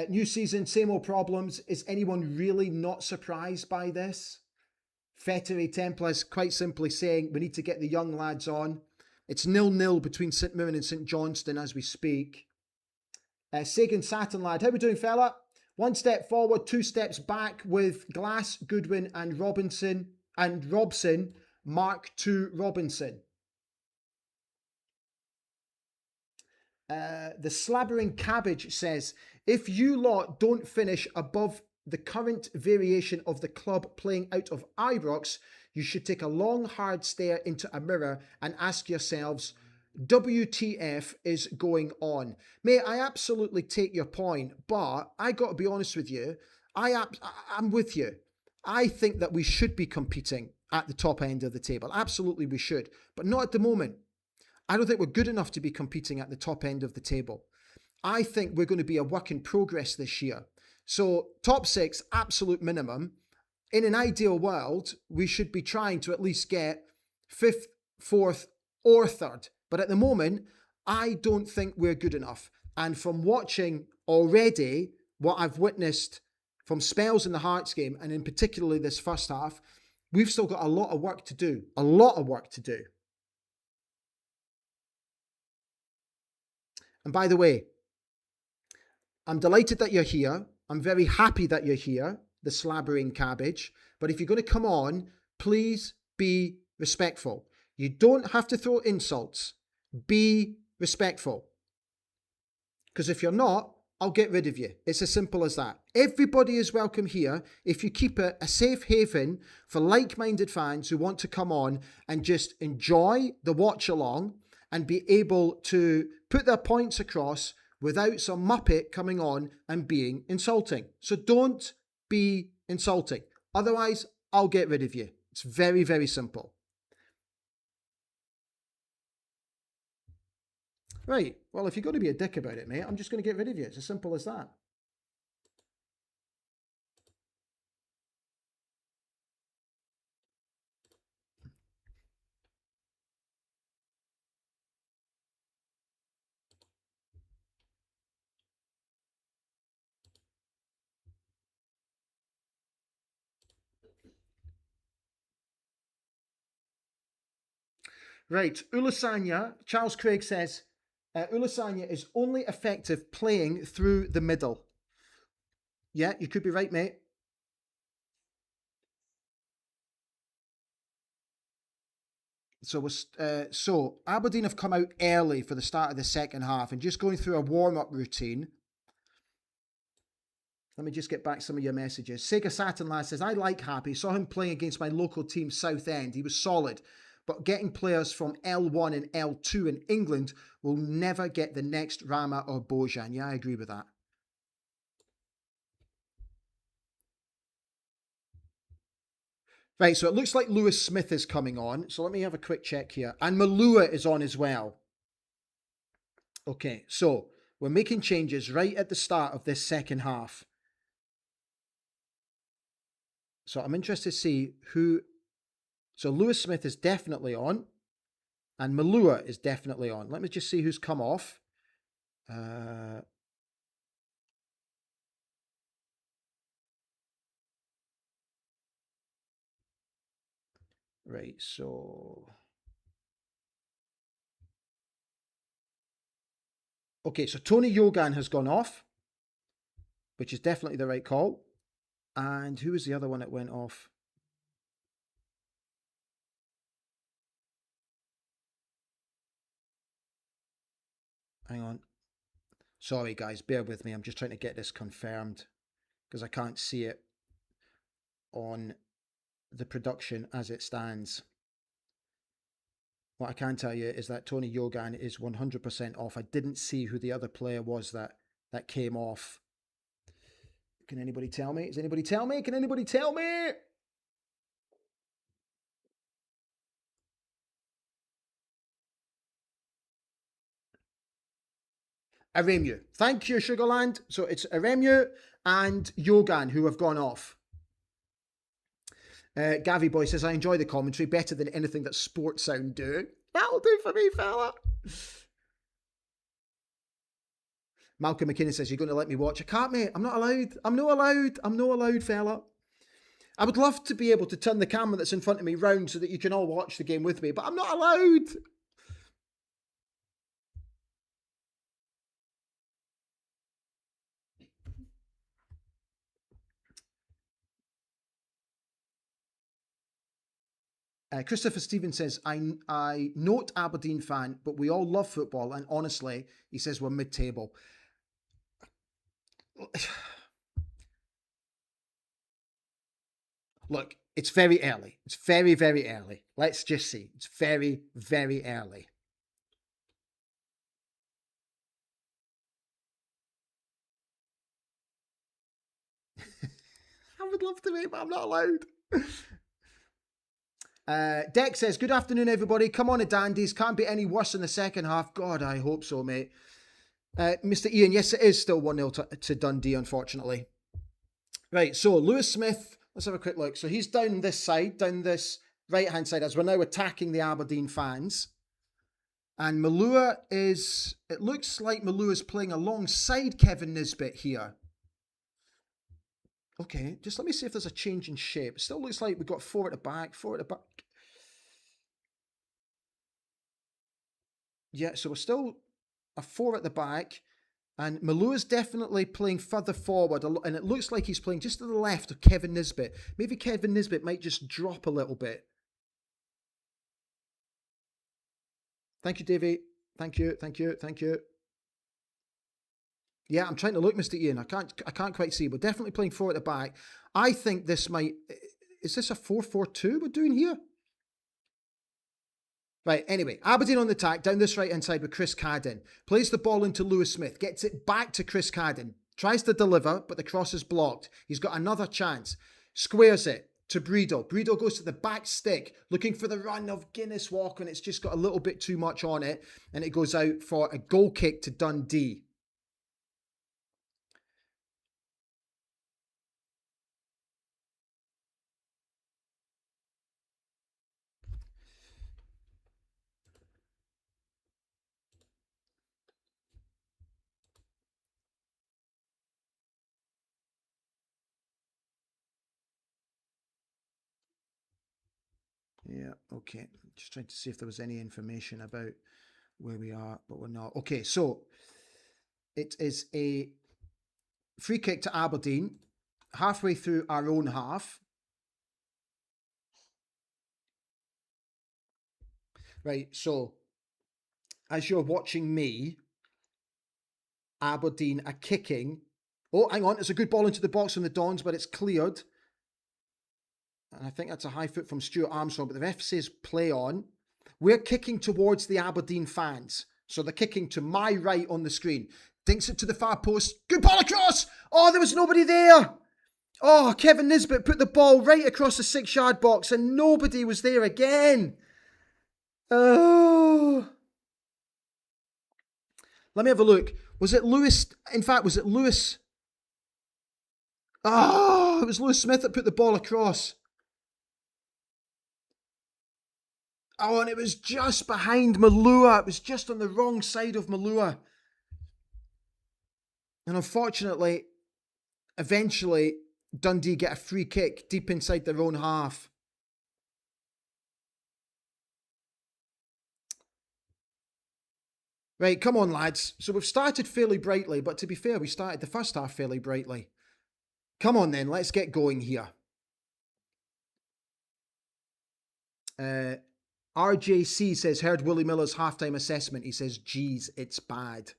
New season, same old problems. Is anyone really not surprised by this? Fettery Templar is quite simply saying we need to get the young lads on. It's 0-0 between St Mirren and St Johnstone as we speak. Sagan Saturn lad, how are we doing, fella? 1 step forward, 2 steps back with Glass, Goodwin and Robson. Mark II Robinson. The Slabbering Cabbage says, if you lot don't finish above the current variation of the club playing out of Ibrox, you should take a long, hard stare into a mirror and ask yourselves, WTF is going on? Mate, I absolutely take your point, but I got to be honest with you, I'm with you. I think that we should be competing at the top end of the table. Absolutely we should, but not at the moment. I don't think we're good enough to be competing at the top end of the table. I think we're going to be a work in progress this year. So top 6, absolute minimum. In an ideal world, we should be trying to at least get 5th, 4th or 3rd. But at the moment, I don't think we're good enough. And from watching already what I've witnessed from spells in the Hearts game, and in particularly this first half, we've still got a lot of work to do. A lot of work to do. And by the way, I'm delighted that you're here. I'm very happy that you're here, the Slabbering Cabbage. But if you're going to come on, please be respectful. You don't have to throw insults. Be respectful. Because if you're not, I'll get rid of you. It's as simple as that. Everybody is welcome here if you keep it a safe haven for like-minded fans who want to come on and just enjoy the watch along and be able to put their points across without some muppet coming on and being insulting. So don't be insulting. Otherwise, I'll get rid of you. It's very, very simple. Right. Well, if you're going to be a dick about it, mate, I'm just going to get rid of you. It's as simple as that. Right. Ulasanya, Charles Craig says, Ulasanya is only effective playing through the middle. Yeah, you could be right, mate. So Aberdeen have come out early for the start of the second half and just going through a warm-up routine. Let me just get back some of your messages. Sega Saturn Lad says, I like Happy. Saw him playing against my local team, Southend. He was solid. But getting players from L1 and L2 in England will never get the next Rama or Bojan. Yeah, I agree with that. Right, so it looks like Lewis Smith is coming on. So let me have a quick check here. And Malua is on as well. Okay, so we're making changes right at the start of this second half. So I'm interested to see who... So Lewis Smith is definitely on. And Malua is definitely on. Let me just see who's come off. Right, so... Okay, so Tony Yogan has gone off, which is definitely the right call. And who was the other one that went off? Hang on. Sorry, guys, bear with me. I'm just trying to get this confirmed because I can't see it on the production as it stands. What I can tell you is that Tony Yogan is 100% off. I didn't see who the other player was that came off. Can anybody tell me? Does anybody tell me? Can anybody tell me? Aremu. Thank you, Sugarland. So it's Aremu and Yogan who have gone off. Gavi Boy says, I enjoy the commentary better than anything that Sports Sound do. That'll do for me, fella. Malcolm McKinnon says, you're going to let me watch? I can't, mate. I'm not allowed. I'm not allowed. I'm not allowed, fella. I would love to be able to turn the camera that's in front of me round so that you can all watch the game with me, but I'm not allowed. Christopher Stevens says, I note Aberdeen fan, but we all love football. And honestly, he says we're mid-table. Look, it's very early. It's very, very early. Let's just see. It's very, very early. I would love to, mate, but I'm not allowed. Deck says, good afternoon, everybody. Come on, the Dandies. Can't be any worse in the second half. God, I hope so, mate. Mr. Ian, yes, it is still 1-0 to Dundee, unfortunately. Right, so Lewis Smith, let's have a quick look. So he's down this side, down this right-hand side, as we're now attacking the Aberdeen fans. And Malua is, it looks like Malua's playing alongside Kevin Nisbet here. Okay, just let me see if there's a change in shape. It still looks like we've got four at the back. Yeah, so we're still a four at the back. And Malua's definitely playing further forward. And it looks like he's playing just to the left of Kevin Nisbet. Maybe Kevin Nisbet might just drop a little bit. Thank you, Davey. Thank you. Yeah, I'm trying to look, Mr. Ian. I can't quite see. We're definitely playing four at the back. I think this might... Is this a 4-4-2 we're doing here? Right, anyway, Aberdeen on the attack, down this right-hand side with Chris Cadden. Plays the ball into Lewis Smith, gets it back to Chris Cadden. Tries to deliver, but the cross is blocked. He's got another chance. Squares it to Breedle. Breedle goes to the back stick, looking for the run of Guinness Walker, and it's just got a little bit too much on it, and it goes out for a goal kick to Dundee. Yeah, okay. Just trying to see if there was any information about where we are, but we're not. Okay, so it is a free kick to Aberdeen, halfway through our own half. Right, so as you're watching me, Aberdeen are kicking. Oh, hang on, it's a good ball into the box from the Dons, but it's cleared. And I think that's a high foot from Stuart Armstrong, but the ref says play on. We're kicking towards the Aberdeen fans. So they're kicking to my right on the screen. Dinks it to the far post. Good ball across. Oh, there was nobody there. Oh, Kevin Nisbet put the ball right across the 6-yard box and nobody was there again. Oh. Let me have a look. Was it Lewis? In fact, was it Lewis? Oh, it was Lewis Smith that put the ball across. Oh, and it was just behind Malua. It was just on the wrong side of Malua. And unfortunately, eventually, Dundee get a free kick deep inside their own half. Right, come on, lads. So we've started fairly brightly, but to be fair, we started the first half fairly brightly. Come on then, let's get going here. RJC says, heard Willie Miller's halftime assessment. He says, geez, it's bad.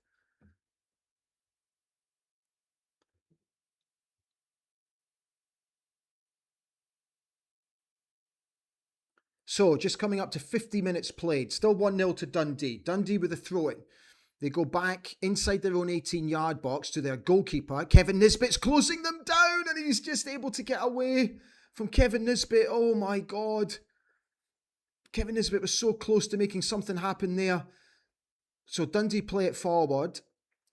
So, just coming up to 50 minutes played. Still 1-0 to Dundee. Dundee with a throw-in. They go back inside their own 18-yard box to their goalkeeper. Kevin Nisbet's closing them down, and he's just able to get away from Kevin Nisbet. Oh, my God. Kevin Nisbet was so close to making something happen there. So Dundee play it forward.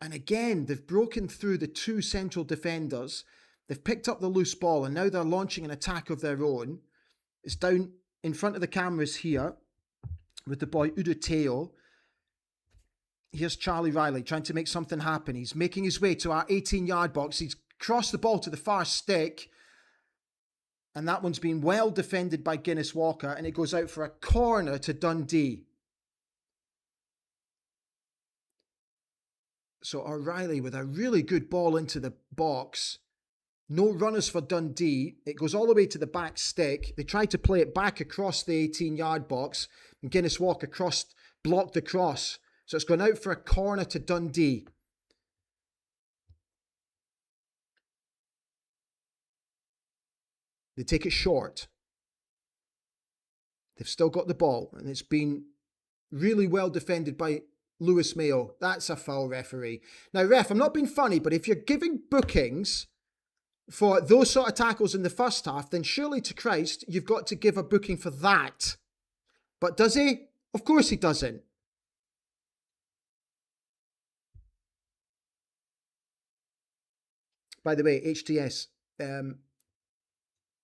And again, they've broken through the two central defenders. They've picked up the loose ball, and now they're launching an attack of their own. It's down in front of the cameras here with the boy Uduteo. Here's Charlie Riley trying to make something happen. He's making his way to our 18-yard box. He's crossed the ball to the far stick. And that one's been well defended by Guinness Walker. And it goes out for a corner to Dundee. So O'Reilly with a really good ball into the box. No runners for Dundee. It goes all the way to the back stick. They try to play it back across the 18-yard box. And Guinness Walker blocked the cross. So it's gone out for a corner to Dundee. They take it short. They've still got the ball. And it's been really well defended by Lewis Mayo. That's a foul, referee. Now, ref, I'm not being funny, but if you're giving bookings for those sort of tackles in the first half, then surely to Christ, you've got to give a booking for that. But does he? Of course he doesn't. By the way, HTS,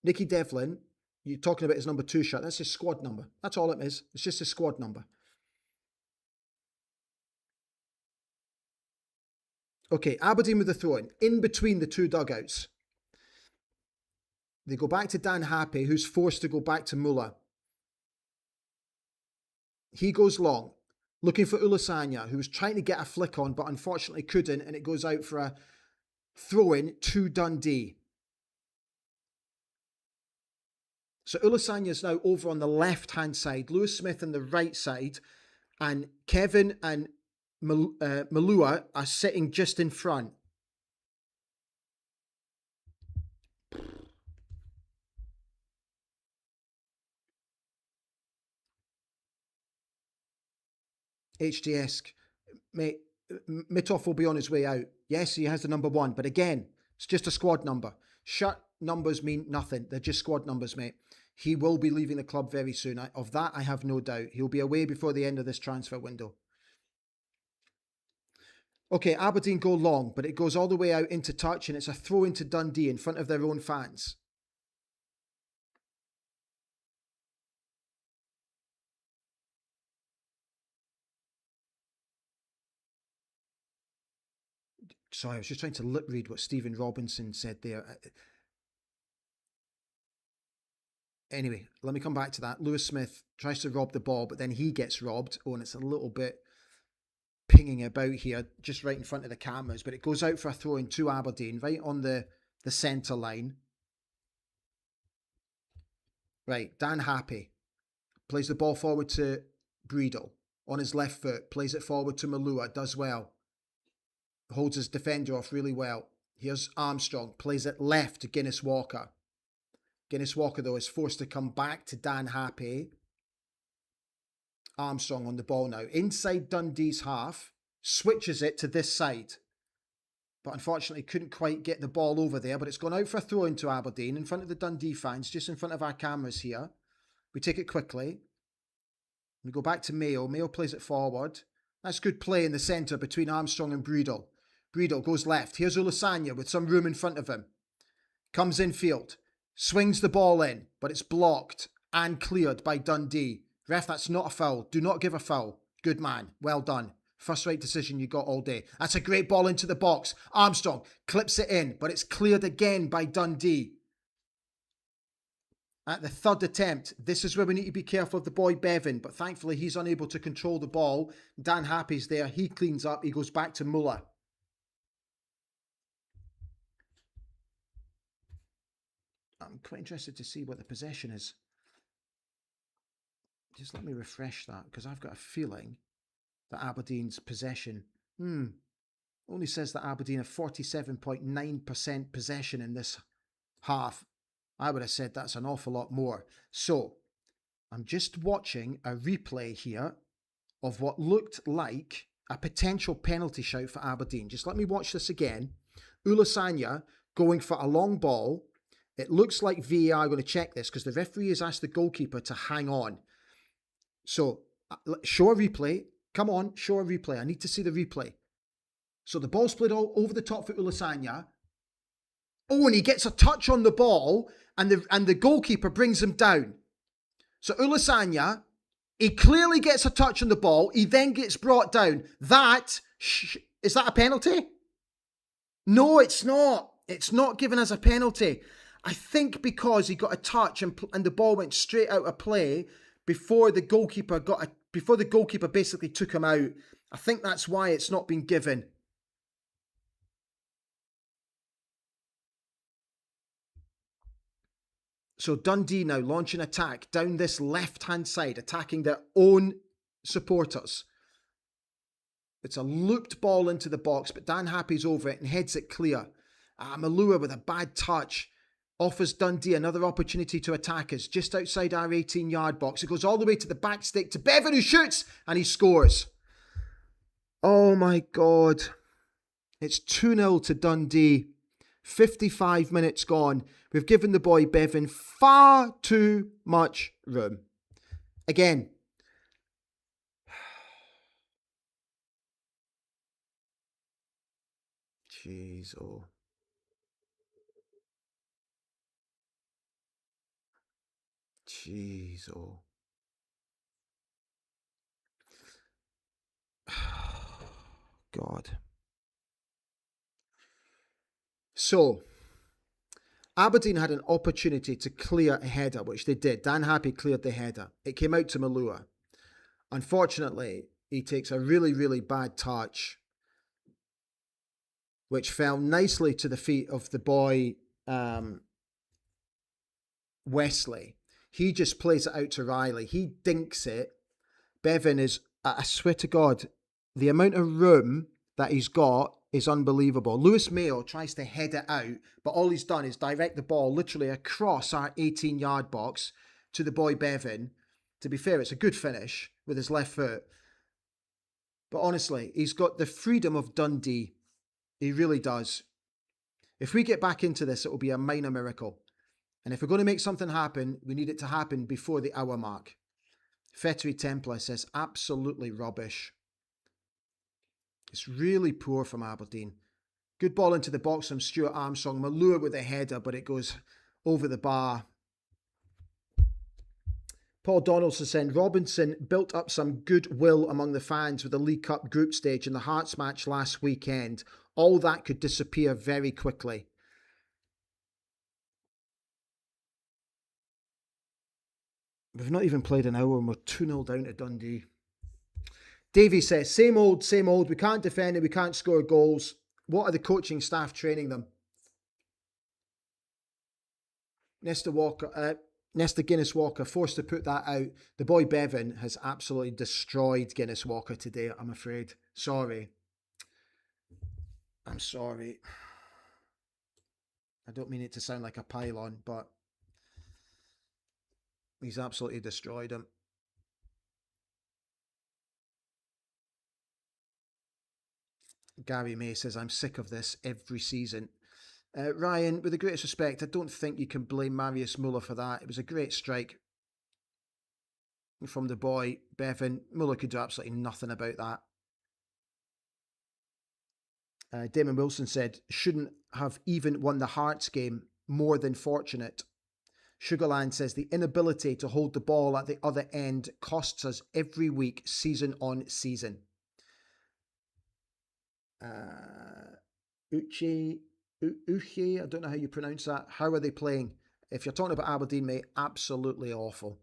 Nicky Devlin, you're talking about his number 2 shirt. That's his squad number. That's all it is. It's just his squad number. Okay, Aberdeen with the throw-in, in between the two dugouts. They go back to Dan Happy, who's forced to go back to Muller. He goes long, looking for Ulasanya, who was trying to get a flick on, but unfortunately couldn't, and it goes out for a throw-in to Dundee. So Ulasanya is now over on the left-hand side, Lewis Smith on the right side, and Kevin and Malua are sitting just in front. HDS, mate, Mitov will be on his way out. Yes, he has the number 1, but again, it's just a squad number. Shirt numbers mean nothing. They're just squad numbers, mate. He will be leaving the club very soon. Of that, I have no doubt. He'll be away before the end of this transfer window. Okay, Aberdeen go long, but it goes all the way out into touch, and it's a throw into Dundee in front of their own fans. Sorry, I was just trying to lip read what Stephen Robinson said there. Anyway, let me come back to that. Lewis Smith tries to rob the ball, but then he gets robbed. Oh, and it's a little bit pinging about here, just right in front of the cameras, but it goes out for a throw in to Aberdeen, right on the centre line. Right, Dan Happy plays the ball forward to Breedle on his left foot, plays it forward to Malua, does well. Holds his defender off really well. Here's Armstrong, plays it left to Guinness Walker. Guinness Walker, though, is forced to come back to Dan Happy. Armstrong on the ball now. Inside Dundee's half, switches it to this side. But unfortunately couldn't quite get the ball over there. But it's gone out for a throw into Aberdeen in front of the Dundee fans, just in front of our cameras here. We take it quickly. We go back to Mayo. Mayo plays it forward. That's good play in the centre between Armstrong and Breedle. Breedle goes left. Here's Ulasanya with some room in front of him. Comes infield. Swings the ball in, but it's blocked and cleared by Dundee. Ref, that's not a foul. Do not give a foul. Good man. Well done. First right decision you got all day. That's a great ball into the box. Armstrong clips it in, but it's cleared again by Dundee. At the third attempt, this is where we need to be careful of the boy Bevan, but thankfully he's unable to control the ball. Dan Happy's there. He cleans up. He goes back to Muller. I'm quite interested to see what the possession is. Just let me refresh that, because I've got a feeling that Aberdeen's possession only says that Aberdeen have 47.9% possession in this half. I would have said that's an awful lot more. So I'm just watching a replay here of what looked like a potential penalty shout for Aberdeen. Just let me watch this again. Ulasanya going for a long ball. It looks like VAR are going to check this because the referee has asked the goalkeeper to hang on. So, show a replay. Come on, show a replay. I need to see the replay. So the ball's played all over the top for Ulasanya. Oh, and he gets a touch on the ball, and the goalkeeper brings him down. So Ulasanya, he clearly gets a touch on the ball. He then gets brought down. Is that a penalty? No, it's not. It's not given as a penalty. I think because he got a touch and the ball went straight out of play before the goalkeeper basically took him out. I think that's why it's not been given. So Dundee now launch an attack down this left-hand side, attacking their own supporters. It's a looped ball into the box, but Dan Happy's over it and heads it clear. Malua with a bad touch offers Dundee another opportunity to attack us just outside our 18-yard box. It goes all the way to the back stick to Bevan, who shoots, and he scores. Oh my God. It's 2-0 to Dundee. 55 minutes gone. We've given the boy Bevan far too much room. Again. Jeez, oh. Jeez, oh. God. So, Aberdeen had an opportunity to clear a header, which they did. Dan Happy cleared the header. It came out to Malua. Unfortunately, he takes a really, really bad touch, which fell nicely to the feet of the boy Wesley. He just plays it out to Riley. He dinks it. Bevan is, I swear to God, the amount of room that he's got is unbelievable. Lewis Mayo tries to head it out, but all he's done is direct the ball literally across our 18-yard box to the boy Bevan. To be fair, it's a good finish with his left foot. But honestly, he's got the freedom of Dundee. He really does. If we get back into this, it will be a minor miracle. And if we're going to make something happen, we need it to happen before the hour mark. Fettery Templar says, absolutely rubbish. It's really poor from Aberdeen. Good ball into the box from Stuart Armstrong. Malua with a header, but it goes over the bar. Paul Donaldson saying, Robinson built up some goodwill among the fans with the League Cup group stage and the Hearts match last weekend. All that could disappear very quickly. We've not even played an hour and we're 2-0 down to Dundee. Davey says, same old, same old. We can't defend it. We can't score goals. What are the coaching staff training them? Nesta Guinness Walker forced to put that out. The boy Bevan has absolutely destroyed Guinness Walker today, I'm afraid. Sorry. I'm sorry. I don't mean it to sound like a pylon, but he's absolutely destroyed him. Gary May says, I'm sick of this every season. Ryan, with the greatest respect, I don't think you can blame Marius Muller for that. It was a great strike from the boy, Bevan. Muller could do absolutely nothing about that. Damon Wilson said, shouldn't have even won the Hearts game. More than fortunate. Sugarland says, the inability to hold the ball at the other end costs us every week, season on season. Uche, I don't know how you pronounce that. How are they playing? If you're talking about Aberdeen, mate, absolutely awful.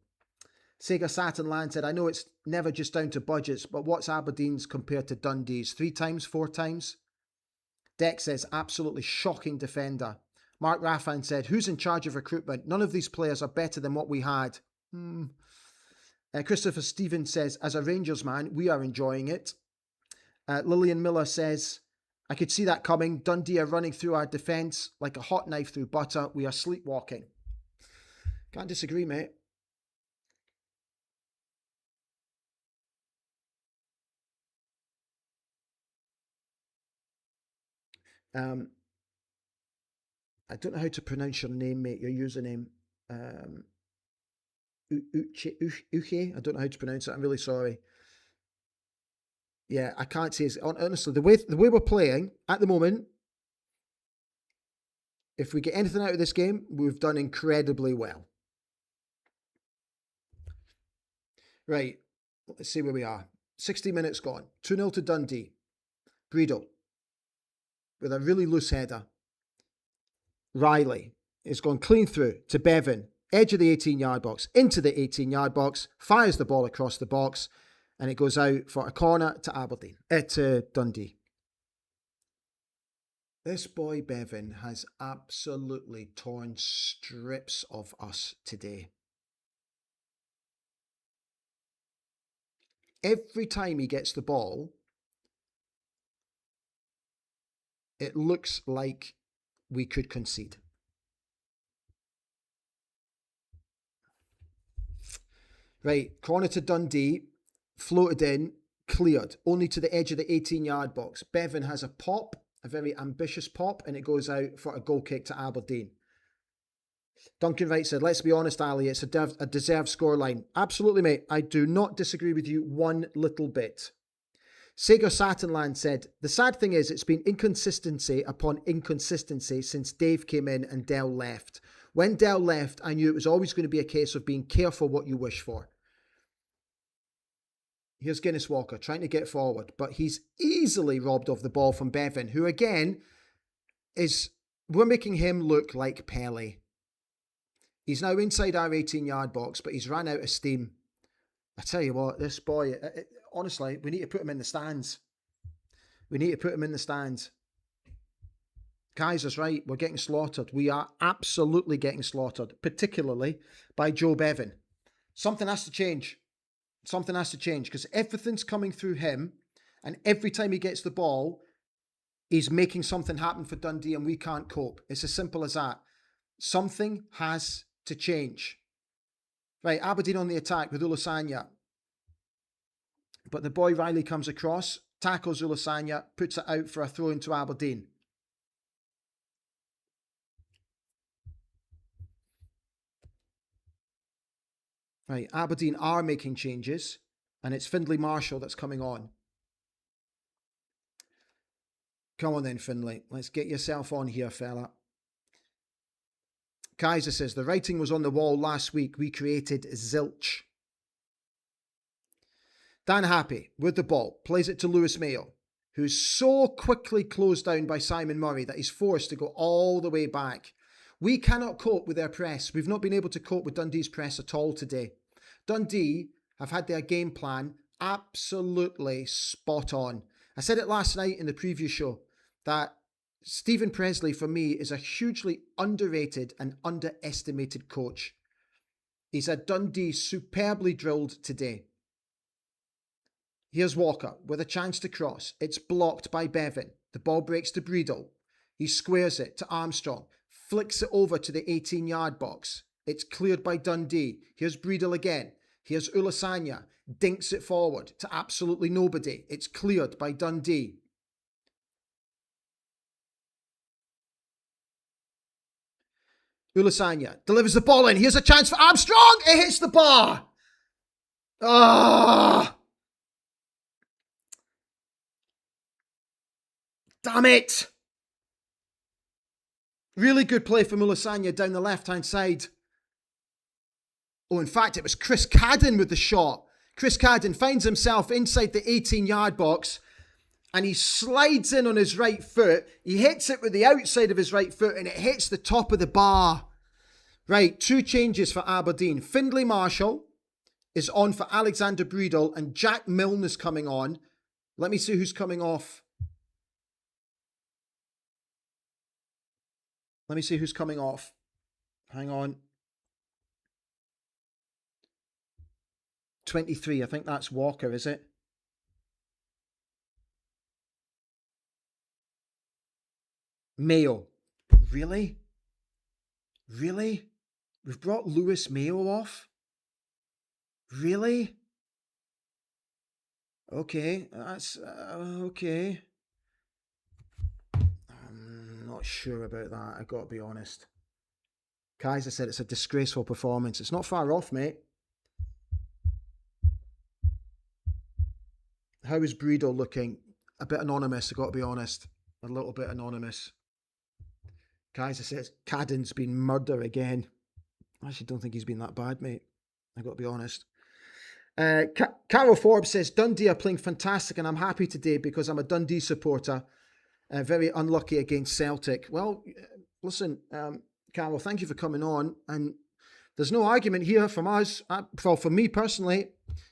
Sega Saturn Land said, I know it's never just down to budgets, but what's Aberdeen's compared to Dundee's? 3 times, 4 times? Deck says, absolutely shocking defender. Mark Raffan said, who's in charge of recruitment? None of these players are better than what we had. Christopher Stevens says, as a Rangers man, we are enjoying it. Lillian Miller says, I could see that coming. Dundee are running through our defence like a hot knife through butter. We are sleepwalking. Can't disagree, mate. I don't know how to pronounce your name, mate, your username. Uche? I don't know how to pronounce it. I'm really sorry. Yeah, I can't say it. Honestly, the way we're playing at the moment, if we get anything out of this game, we've done incredibly well. Right, let's see where we are. 60 minutes gone. 2-0 to Dundee. Breedle with a really loose header. Riley is gone clean through to Bevan. Edge of the 18-yard box. Into the 18-yard box. Fires the ball across the box. And it goes out for a corner to Aberdeen. To Dundee. This boy Bevan has absolutely torn strips of us today. Every time he gets the ball, it looks like we could concede. Right, corner to Dundee, floated in, cleared, only to the edge of the 18-yard box. Bevan has a pop, a very ambitious pop, and it goes out for a goal kick to Aberdeen. Duncan Wright said, let's be honest, Ali, it's a deserved scoreline. Absolutely, mate. I do not disagree with you one little bit. Sager Saturnland said, the sad thing is it's been inconsistency upon inconsistency since Dave came in and Dell left. When Dell left, I knew it was always going to be a case of being careful what you wish for. Here's Guinness Walker trying to get forward, but he's easily robbed of the ball from Bevan, who again we're making him look like Pele. He's now inside our 18-yard box, but he's ran out of steam. I tell you what, this boy, honestly, we need to put him in the stands. We need to put him in the stands. Kaiser's right, we're getting slaughtered. We are absolutely getting slaughtered, particularly by Joe Bevan. Something has to change. Something has to change because everything's coming through him, and every time he gets the ball, he's making something happen for Dundee and we can't cope. It's as simple as that. Something has to change. Right, Aberdeen on the attack with Ulasanya. But the boy Riley comes across, tackles Ulasanya, puts it out for a throw into Aberdeen. Right, Aberdeen are making changes, and it's Findlay Marshall that's coming on. Come on then, Findlay. Let's get yourself on here, fella. Kaiser says, the writing was on the wall last week. We created zilch. Dan Happy with the ball. Plays it to Lewis Mayo, who's so quickly closed down by Simon Murray that he's forced to go all the way back. We cannot cope with their press. We've not been able to cope with Dundee's press at all today. Dundee have had their game plan absolutely spot on. I said it last night in the preview show that Stephen Presley, for me, is a hugely underrated and underestimated coach. He's had Dundee superbly drilled today. Here's Walker with a chance to cross. It's blocked by Bevan. The ball breaks to Breedle. He squares it to Armstrong. Flicks it over to the 18-yard box. It's cleared by Dundee. Here's Breedle again. Here's Ulasanya. Dinks it forward to absolutely nobody. It's cleared by Dundee. Ulasanya delivers the ball in. Here's a chance for Armstrong. It hits the bar. Ah! Damn it! Really good play from Ulasanya down the left-hand side. Oh, in fact, it was Chris Cadden with the shot. Chris Cadden finds himself inside the 18-yard box and he slides in on his right foot. He hits it with the outside of his right foot and it hits the top of the bar. Right, 2 changes for Aberdeen. Findlay Marshall is on for Alexander Breedle and Jack Milne is coming on. Let me see who's coming off. Let me see who's coming off. Hang on. 23, I think that's Walker, is it? Mayo. Really? Really? We've brought Lewis Mayo off? Really? Okay, that's okay. I'm not sure about that, I got to be honest. Kaiser said it's a disgraceful performance. It's not far off, mate. How is Breedle looking? A bit anonymous, I got to be honest. A little bit anonymous. Kaiser says Cadden's been murder again. I actually don't think he's been that bad, mate. I got to be honest. Carol Forbes says Dundee are playing fantastic and I'm happy today because I'm a Dundee supporter. Very unlucky against Celtic. Well, listen, Carol, thank you for coming on. And there's no argument here from us. Well, for me personally,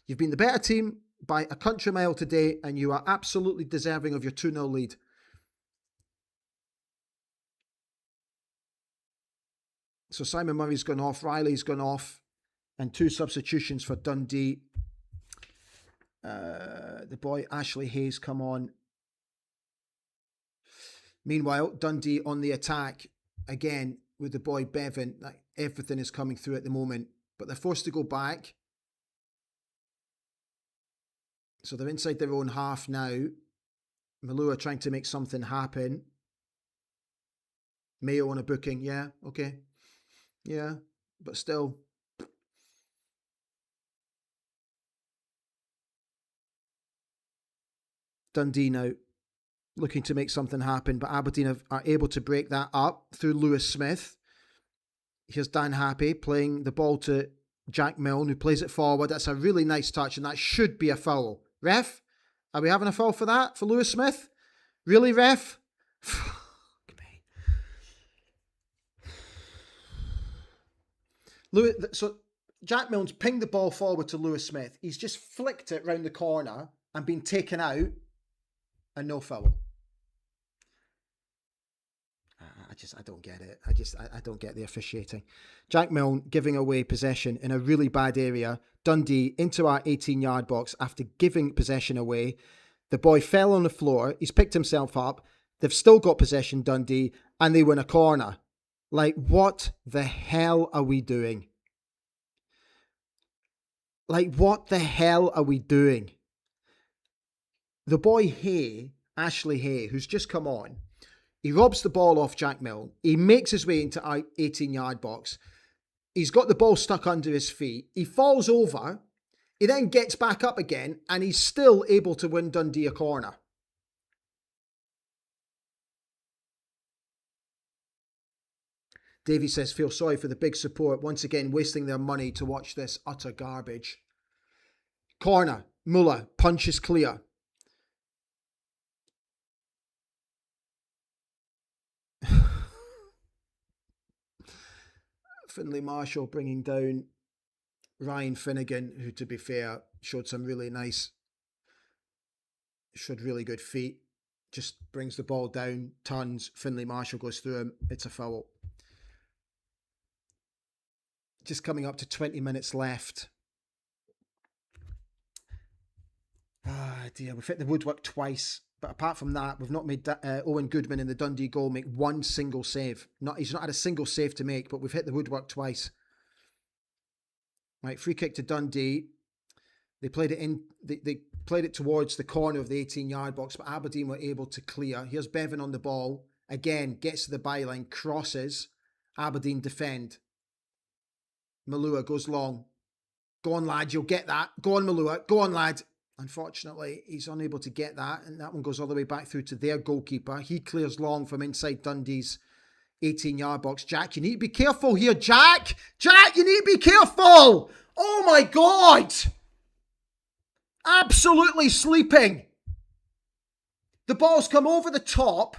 you've been the better team by a country mile today and you are absolutely deserving of your 2-0 lead. So Simon Murray's gone off, Riley's gone off, and 2 substitutions for Dundee. The boy Ashley Hayes come on. Meanwhile, Dundee on the attack again with the boy Bevan. Everything is coming through at the moment, but they're forced to go back. So they're inside their own half now. Malua trying to make something happen. Mayo on a booking, yeah, okay. Yeah, but still. Dundee now looking to make something happen, but Aberdeen are able to break that up through Lewis Smith. Here's Dan Happy playing the ball to Jack Milne, who plays it forward. That's a really nice touch, and that should be a foul. Ref, are we having a foul for that, for Lewis Smith? Really, ref? So Jack Milne's pinged the ball forward to Lewis Smith. He's just flicked it round the corner and been taken out and no foul. I don't get it. I don't get the officiating. Jack Milne giving away possession in a really bad area. Dundee into our 18-yard box after giving possession away. The boy fell on the floor. He's picked himself up. They've still got possession, Dundee, and they win a corner. Like, what the hell are we doing? Like, what the hell are we doing? The boy Hay, Ashley Hay, who's just come on, he robs the ball off Jack Milne. He makes his way into our 18-yard box. He's got the ball stuck under his feet. He falls over. He then gets back up again, and he's still able to win Dundee a corner. Davey says, feel sorry for the big support. Once again, wasting their money to watch this utter garbage. Corner. Muller. Punch is clear. Finlay Marshall bringing down Ryan Finnegan, who, to be fair, showed really good feet. Just brings the ball down, turns. Finlay Marshall goes through him. It's a foul. Just coming up to 20 minutes left. Ah, dear. We've hit the woodwork twice. But apart from that, we've not made Owen Goodman in the Dundee goal make one single save. He's not had a single save to make, but we've hit the woodwork twice. Right, free kick to Dundee. They played it in. They played it towards the corner of the 18-yard box, but Aberdeen were able to clear. Here's Bevan on the ball. Again, gets to the byline, crosses. Aberdeen defend. Malua goes long. Go on, lad, you'll get that. Go on, Malua. Go on, lad. Unfortunately, he's unable to get that, and that one goes all the way back through to their goalkeeper. He clears long from inside Dundee's 18-yard box. Jack, you need to be careful here, Jack! Jack, you need to be careful! Oh my God! Absolutely sleeping. The ball's come over the top.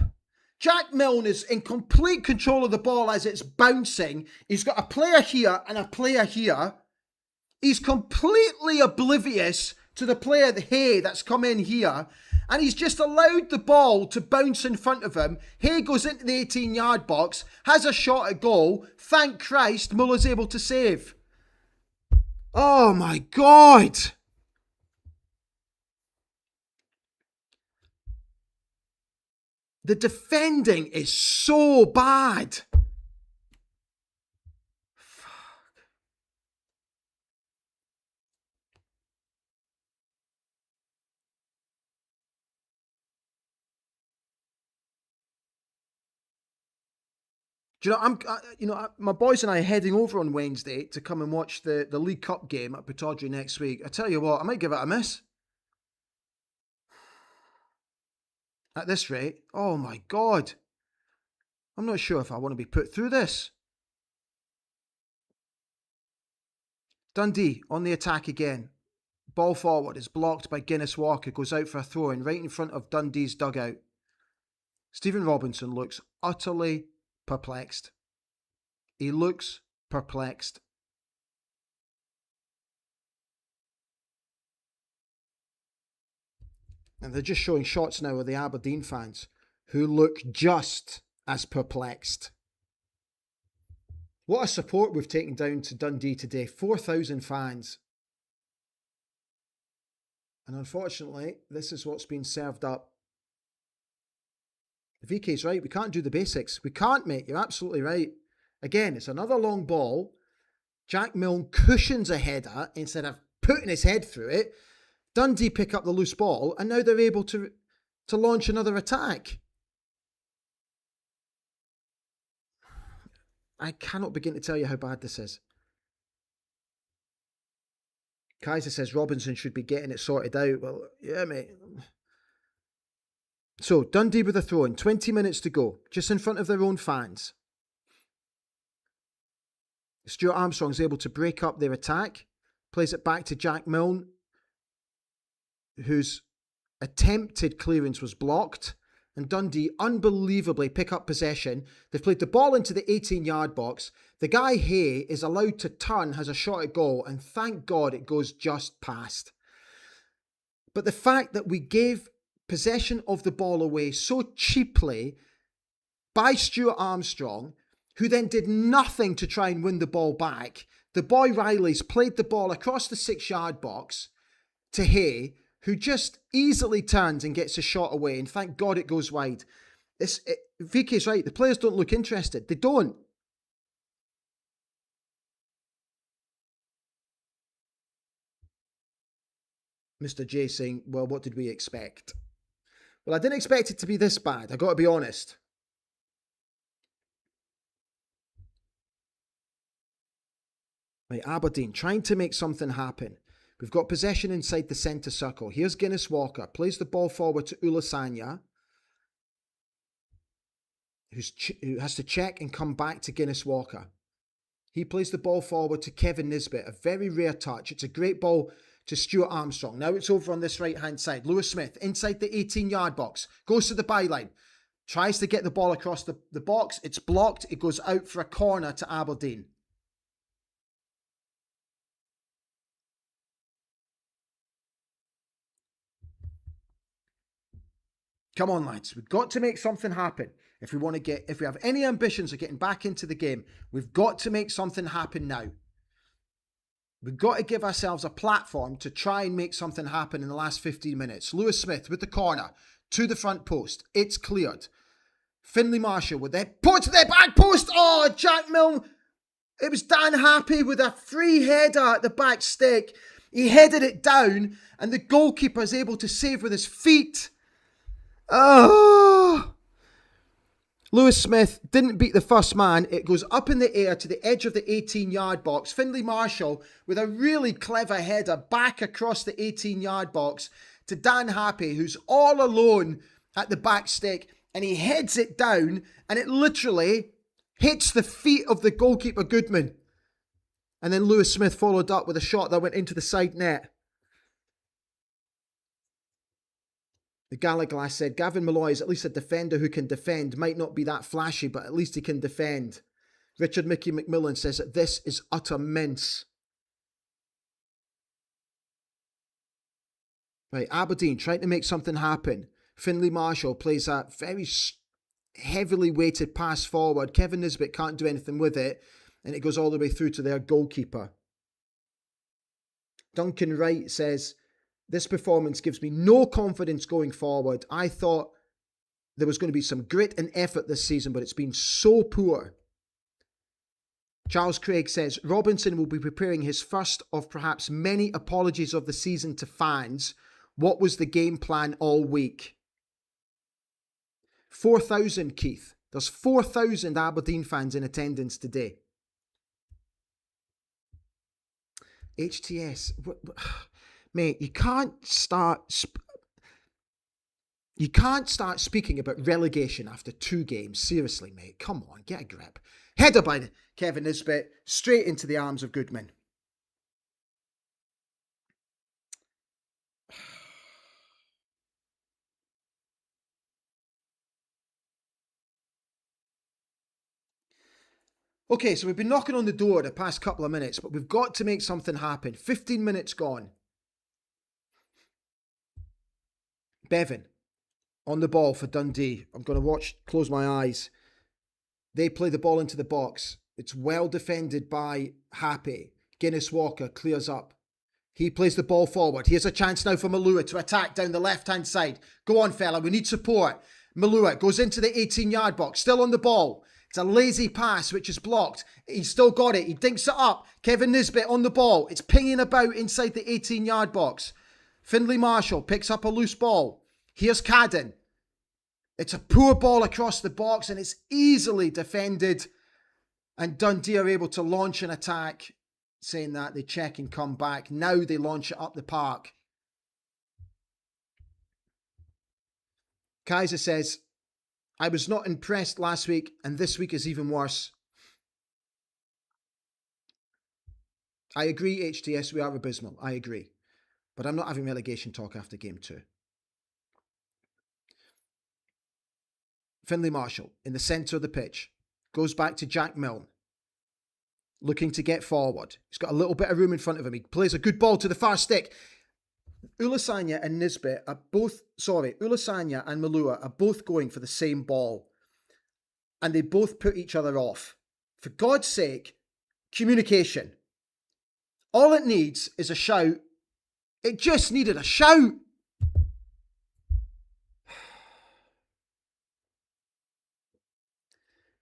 Jack Milne is in complete control of the ball as it's bouncing. He's got a player here and a player here. He's completely oblivious to the player, the Hay, that's come in here. And he's just allowed the ball to bounce in front of him. Hay goes into the 18-yard box, has a shot at goal. Thank Christ, Muller's able to save. Oh my God. The defending is so bad. Do you know, my boys and I are heading over on Wednesday to come and watch the League Cup game at Pittodrie next week. I tell you what, I might give it a miss. At this rate, oh my God. I'm not sure if I want to be put through this. Dundee on the attack again. Ball forward is blocked by Guinness Walker, goes out for a throw-in right in front of Dundee's dugout. Stephen Robinson looks utterly perplexed. He looks perplexed. And they're just showing shots now of the Aberdeen fans who look just as perplexed. What a support we've taken down to Dundee today. 4,000 fans. And unfortunately, this is what's been served up. VK's right. We can't do the basics. We can't, mate. You're absolutely right. Again, it's another long ball. Jack Milne cushions a header instead of putting his head through it. Dundee pick up the loose ball, and now they're able to launch another attack. I cannot begin to tell you how bad this is. Kaiser says Robinson should be getting it sorted out. Well, yeah, mate. So, Dundee with a throw-in. 20 minutes to go. Just in front of their own fans. Stuart Armstrong's able to break up their attack. Plays it back to Jack Milne, whose attempted clearance was blocked. And Dundee unbelievably pick up possession. They've played the ball into the 18-yard box. The guy Hay is allowed to turn, has a shot at goal, and thank God it goes just past. But the fact that we gave possession of the ball away so cheaply by Stuart Armstrong, who then did nothing to try and win the ball back. The boy Riley's played the ball across the 6-yard box to Hay, who just easily turns and gets a shot away, and thank God it goes wide. VK's right, the players don't look interested. They don't. Mr. J saying, well, what did we expect? Well, I didn't expect it to be this bad, I got to be honest. Right, Aberdeen trying to make something happen. We've got possession inside the centre circle. Here's Guinness Walker. Plays the ball forward to Ulasanya, who has to check and come back to Guinness Walker. He plays the ball forward to Kevin Nisbet. A very rare touch. It's a great ball to Stuart Armstrong. Now it's over on this right-hand side. Lewis Smith inside the 18-yard box. Goes to the byline. Tries to get the ball across the box. It's blocked. It goes out for a corner to Aberdeen. Come on, lads. We've got to make something happen. If we have any ambitions of getting back into the game, we've got to make something happen now. We've got to give ourselves a platform to try and make something happen in the last 15 minutes. Lewis Smith with the corner to the front post. It's cleared. Finlay Marshall with the put to the back post. Oh, Jack Milne. It was Dan Happy with a free header at the back stick. He headed it down and the goalkeeper is able to save with his feet. Oh! Lewis Smith didn't beat the first man. It goes up in the air to the edge of the 18-yard box. Finlay Marshall with a really clever header back across the 18-yard box to Dan Happy, who's all alone at the back stick, and he heads it down, and it literally hits the feet of the goalkeeper Goodman. And then Lewis Smith followed up with a shot that went into the side net. The Gallaglass said, Gavin Malloy is at least a defender who can defend. Might not be that flashy, but at least he can defend. Richard Mickey McMillan says that this is utter mince. Right, Aberdeen trying to make something happen. Finlay Marshall plays a very heavily weighted pass forward. Kevin Nisbet can't do anything with it, and it goes all the way through to their goalkeeper. Duncan Wright says, this performance gives me no confidence going forward. I thought there was going to be some grit and effort this season, but it's been so poor. Charles Craig says, Robinson will be preparing his first of perhaps many apologies of the season to fans. What was the game plan all week? 4,000, Keith. There's 4,000 Aberdeen fans in attendance today. HTS. Mate, you can't start speaking about relegation after 2 games. Seriously, mate. Come on, get a grip. Header by Kevin Nisbet, straight into the arms of Goodman. Okay, so we've been knocking on the door the past couple of minutes, but we've got to make something happen. 15 minutes gone. Bevan on the ball for Dundee. I'm going to close my eyes. They play the ball into the box. It's well defended by Happy. Guinness Walker clears up. He plays the ball forward. Here's a chance now for Malua to attack down the left-hand side. Go on, fella. We need support. Malua goes into the 18-yard box. Still on the ball. It's a lazy pass, which is blocked. He's still got it. He dinks it up. Kevin Nisbet on the ball. It's pinging about inside the 18-yard box. Finlay Marshall picks up a loose ball. Here's Cadden. It's a poor ball across the box and it's easily defended. And Dundee are able to launch an attack. Saying that, they check and come back. Now they launch it up the park. Kaiser says, I was not impressed last week and this week is even worse. I agree, HTS, we are abysmal. I agree. But I'm not having relegation talk after game 2. Finlay Marshall in the centre of the pitch. Goes back to Jack Milne. Looking to get forward. He's got a little bit of room in front of him. He plays a good ball to the far stick. Ulasanya and Malua are both going for the same ball. And they both put each other off. For God's sake, communication. All it needs is a shout. It just needed a shout.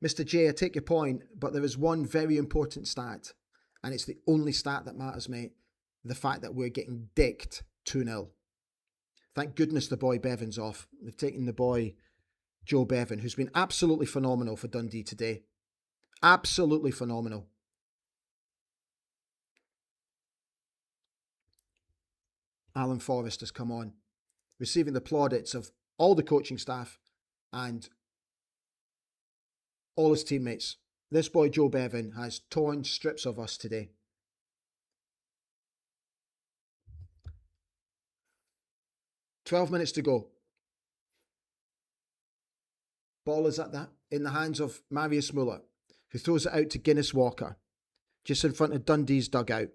Mr. J, I take your point, but there is one very important stat, and it's the only stat that matters, mate. The fact that we're getting dicked 2-0. Thank goodness the boy Bevan's off. They've taken the boy Joe Bevan, who's been absolutely phenomenal for Dundee today. Absolutely phenomenal. Alan Forrest has come on, receiving the plaudits of all the coaching staff and all his teammates. This boy Joe Bevan has torn strips of us today. "12 minutes to go. Ball is at that in the hands of Marius Muller, who throws it out to Guinness Walker, just in front of Dundee's dugout.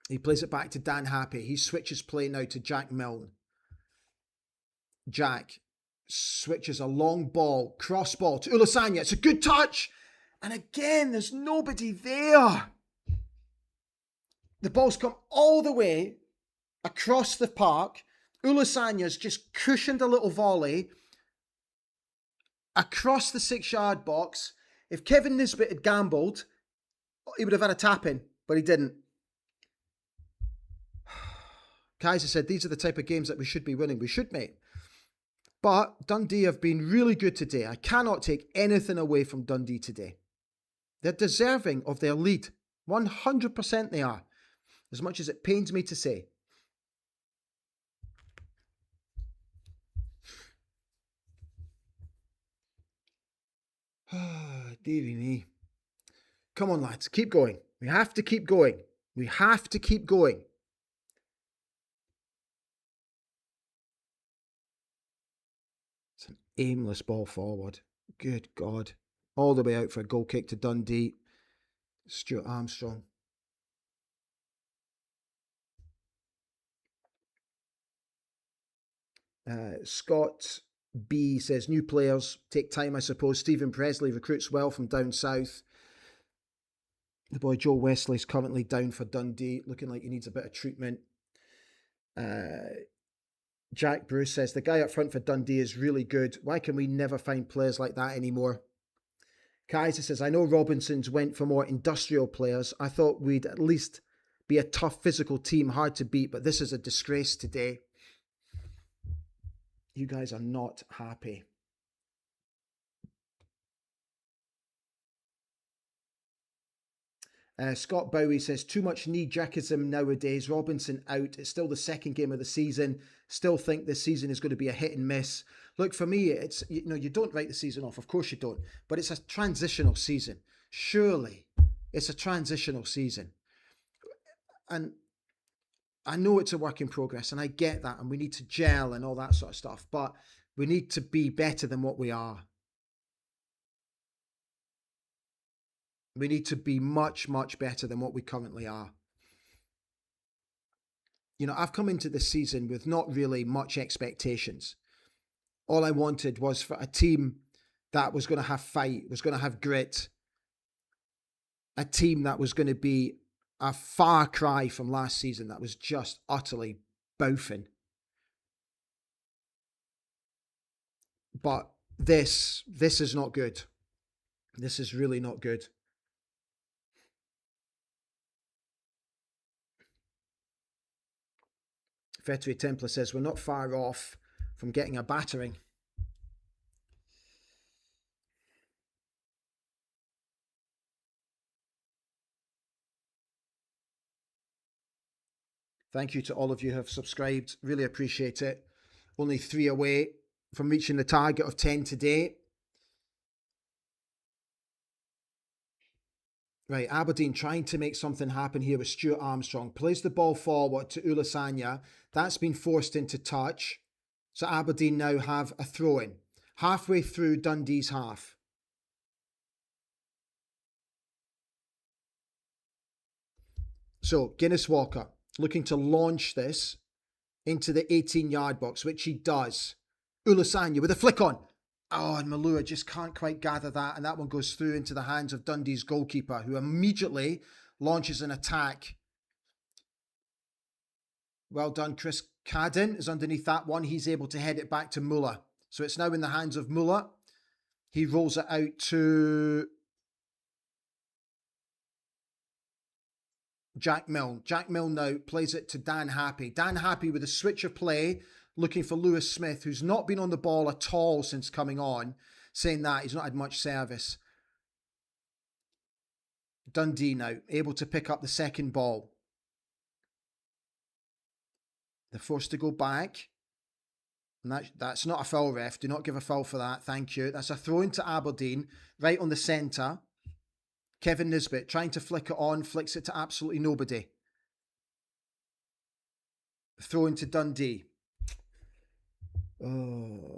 He plays it back to Dan Happy. He switches play now to Jack Milne. Jack switches a long ball, cross ball to Ulasanya. It's a good touch. And again, there's nobody there. The ball's come all the way across the park. Ulasanya's just cushioned a little volley across the 6-yard box. If Kevin Nisbet had gambled, he would have had a tap-in, but he didn't. Kaiser said, these are the type of games that we should be winning. We should, mate. But Dundee have been really good today. I cannot take anything away from Dundee today. They're deserving of their lead. 100% they are. As much as it pains me to say. Dearie me. Come on, lads. Keep going. We have to keep going. We have to keep going. It's an aimless ball forward. Good God. All the way out for a goal kick to Dundee. Stuart Armstrong. Scott B says, new players take time, I suppose. Stephen Presley recruits well from down south. The boy Joe Wesley's currently down for Dundee, looking like he needs a bit of treatment. Jack Bruce says, the guy up front for Dundee is really good. Why can we never find players like that anymore? Kaiser says, I know Robinson's went for more industrial players. I thought we'd at least be a tough physical team, hard to beat, but this is a disgrace today. You guys are not happy. Scott Bowie says, too much knee-jackism nowadays. Robinson out. It's still the second game of the season. Still think this season is going to be a hit and miss. Look, for me, it's, you know, you don't write the season off. Of course you don't. But it's a transitional season. Surely it's a transitional season. And I know it's a work in progress, and I get that, and we need to gel and all that sort of stuff, but we need to be better than what we are. We need to be much, much better than what we currently are. You know, I've come into this season with not really much expectations. All I wanted was for a team that was going to have fight, was going to have grit, a team that was going to be a far cry from last season that was just utterly boufing. But this is not good. This is really not good. Vetri Templar says, we're not far off from getting a battering. Thank you to all of you who have subscribed. Really appreciate it. Only 3 away from reaching the target of 10 today. Right, Aberdeen trying to make something happen here with Stuart Armstrong. Plays the ball forward to Ulasanya. That's been forced into touch. So Aberdeen now have a throw-in. Halfway through Dundee's half. So Guinness Walker looking to launch this into the 18-yard box, which he does. Ulasanya with a flick on. Oh, and Malua just can't quite gather that, and that one goes through into the hands of Dundee's goalkeeper, who immediately launches an attack. Well done, Chris Cadden is underneath that one. He's able to head it back to Muller. So it's now in the hands of Muller. He rolls it out to Jack Milne. Jack Milne now plays it to Dan Happy. Dan Happy with a switch of play, looking for Lewis Smith, who's not been on the ball at all since coming on, saying that he's not had much service. Dundee now able to pick up the second ball. They're forced to go back. And that's not a foul, ref. Do not give a foul for that. Thank you. That's a throw into Aberdeen, right on the centre. Kevin Nisbet trying to flick it on, flicks it to absolutely nobody. Throw into Dundee. Oh.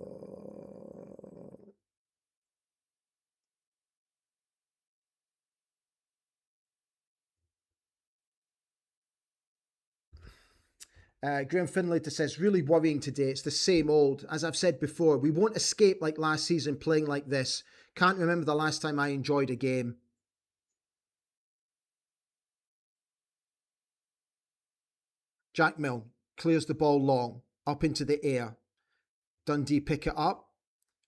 Graham Finlayter says, really worrying today. It's the same old. As I've said before, we won't escape like last season playing like this. Can't remember the last time I enjoyed a game. Jack Milne clears the ball long, up into the air. Dundee pick it up,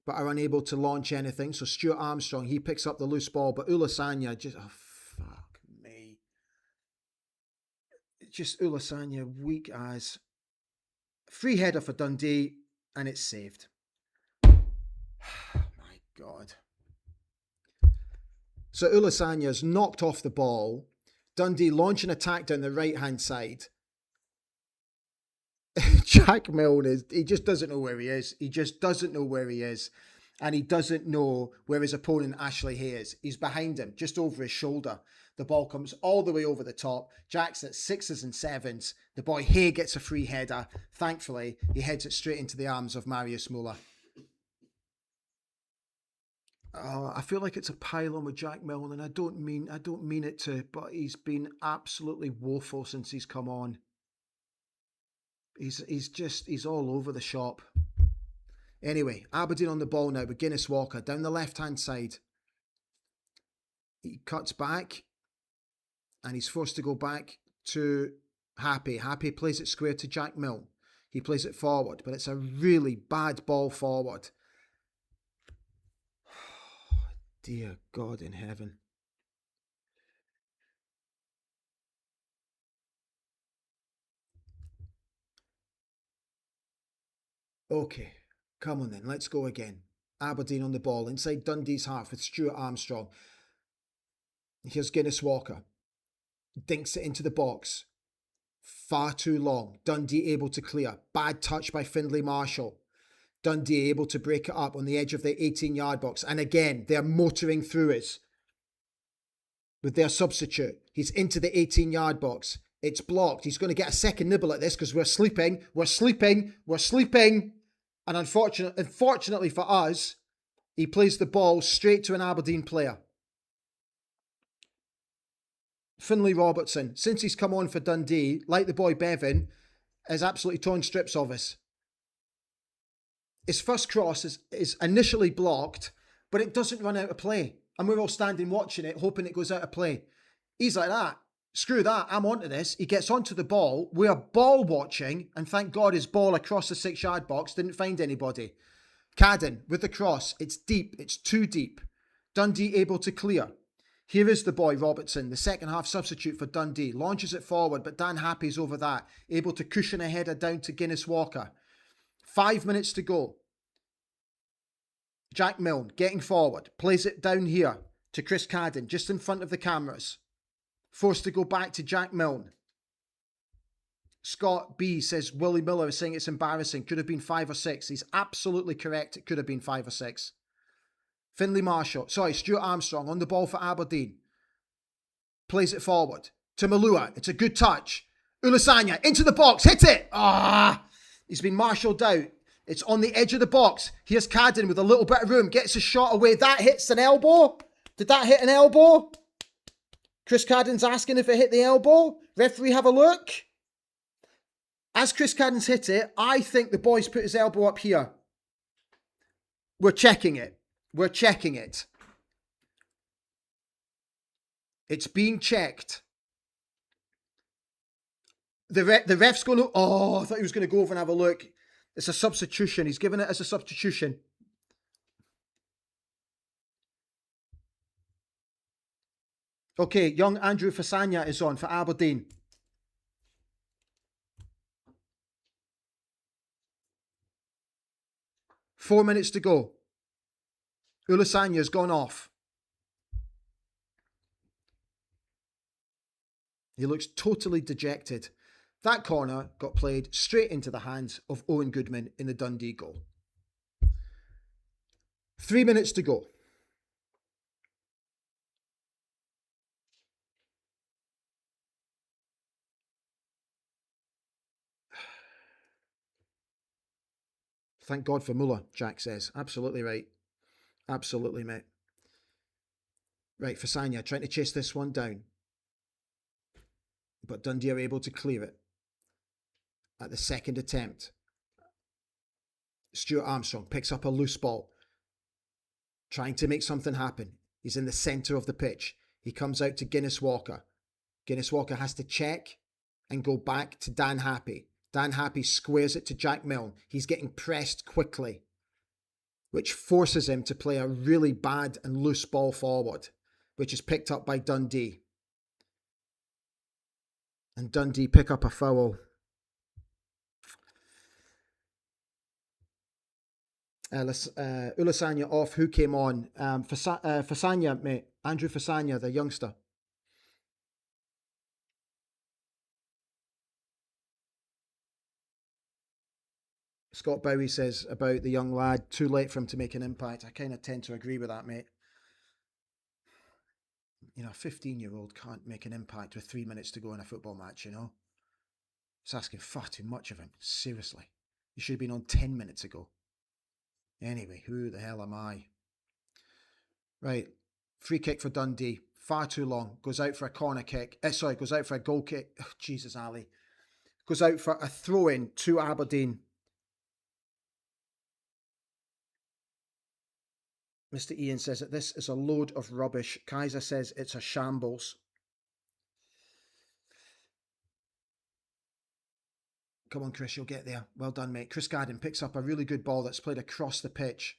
but are unable to launch anything. So Stuart Armstrong, he picks up the loose ball, but Ulasanya just, oh, fuck me. Just Ulasanya, weak as. Free header for Dundee, and it's saved. My God. So Ulasanya's knocked off the ball. Dundee launch an attack down the right-hand side. Jack Milne, he just doesn't know where he is. He just doesn't know where he is. And he doesn't know where his opponent Ashley Hay is. He's behind him, just over his shoulder. The ball comes all the way over the top. Jack's at 6s and 7s. The boy Hay gets a free header. Thankfully, he heads it straight into the arms of Marius Muller. I feel like it's a pile-on with Jack Milne, and I don't mean it to, but he's been absolutely woeful since he's come on. He's all over the shop. Anyway, Aberdeen on the ball now with Guinness Walker down the left-hand side. He cuts back and he's forced to go back to Happy. Happy plays it square to Jack Milne. He plays it forward, but it's a really bad ball forward. Dear God in heaven. Okay, come on then, let's go again. Aberdeen on the ball, inside Dundee's half with Stuart Armstrong. Here's Guinness Walker. Dinks it into the box. Far too long. Dundee able to clear. Bad touch by Findlay Marshall. Dundee able to break it up on the edge of their 18-yard box. And again, they're motoring through it with their substitute. He's into the 18-yard box. It's blocked. He's going to get a second nibble at this because we're sleeping. And unfortunately for us, he plays the ball straight to an Aberdeen player. Finlay Robertson, since he's come on for Dundee, like the boy Bevan, has absolutely torn strips of us. His first cross is initially blocked, but it doesn't run out of play. And we're all standing watching it, hoping it goes out of play. He's like that. Screw that, I'm onto this. He gets onto the ball. We're ball watching, and thank God his ball across the 6-yard box didn't find anybody. Cadden with the cross. It's deep. It's too deep. Dundee able to clear. Here is the boy Robertson, the second half substitute for Dundee. Launches it forward, but Dan Happy's over that. Able to cushion a header down to Guinness Walker. 5 minutes to go. Jack Milne getting forward. Plays it down here to Chris Cadden, just in front of the cameras. Forced to go back to Jack Milne. Scott B says Willie Miller is saying it's embarrassing. Could have been 5 or 6. He's absolutely correct. It could have been 5 or 6. Stuart Armstrong on the ball for Aberdeen. Plays it forward to Malua. It's a good touch. Ulasanya into the box. Hit it. He's been marshalled out. It's on the edge of the box. Here's Cadden with a little bit of room. Gets a shot away. That hits an elbow. Did that hit an elbow? Chris Cadden's asking if it hit the elbow. Referee, have a look. As Chris Cadden's hit it, I think the boy's put his elbow up here. We're checking it. It's being checked. The ref's going to... I thought he was going to go over and have a look. It's a substitution. He's given it as a substitution. Okay, young Andrew Fasanya is on for Aberdeen. Four minutes to go. Ulasanya's gone off. He looks totally dejected. That corner got played straight into the hands of Owen Goodman in the Dundee goal. 3 minutes to go. Thank God for Muller, Jack says. Absolutely right. Absolutely, mate. Right, Fasanya trying to chase this one down. But Dundee are able to clear it at the second attempt. Stuart Armstrong picks up a loose ball, trying to make something happen. He's in the centre of the pitch. He comes out to Guinness Walker. Guinness Walker has to check and go back to Dan Happy. Dan Happy squares it to Jack Milne. He's getting pressed quickly, which forces him to play a really bad and loose ball forward, which is picked up by Dundee. And Dundee pick up a foul. Ulasanya off. Who came on? Fasanya, mate. Andrew Fasanya, the youngster. Scott Bowie says about the young lad, too late for him to make an impact. I kind of tend to agree with that, mate. You know, a 15-year-old can't make an impact with 3 minutes to go in a football match, you know? It's asking far too much of him. Seriously. He should have been on 10 minutes ago. Anyway, who the hell am I? Right. Free kick for Dundee. Far too long. Goes out for a corner kick. Goes out for a goal kick. Oh, Jesus, Ali. Goes out for a throw-in to Aberdeen. Mr. Ian says that this is a load of rubbish. Kaiser says it's a shambles. Come on, Chris, you'll get there. Well done, mate. Chris Gadden picks up a really good ball that's played across the pitch.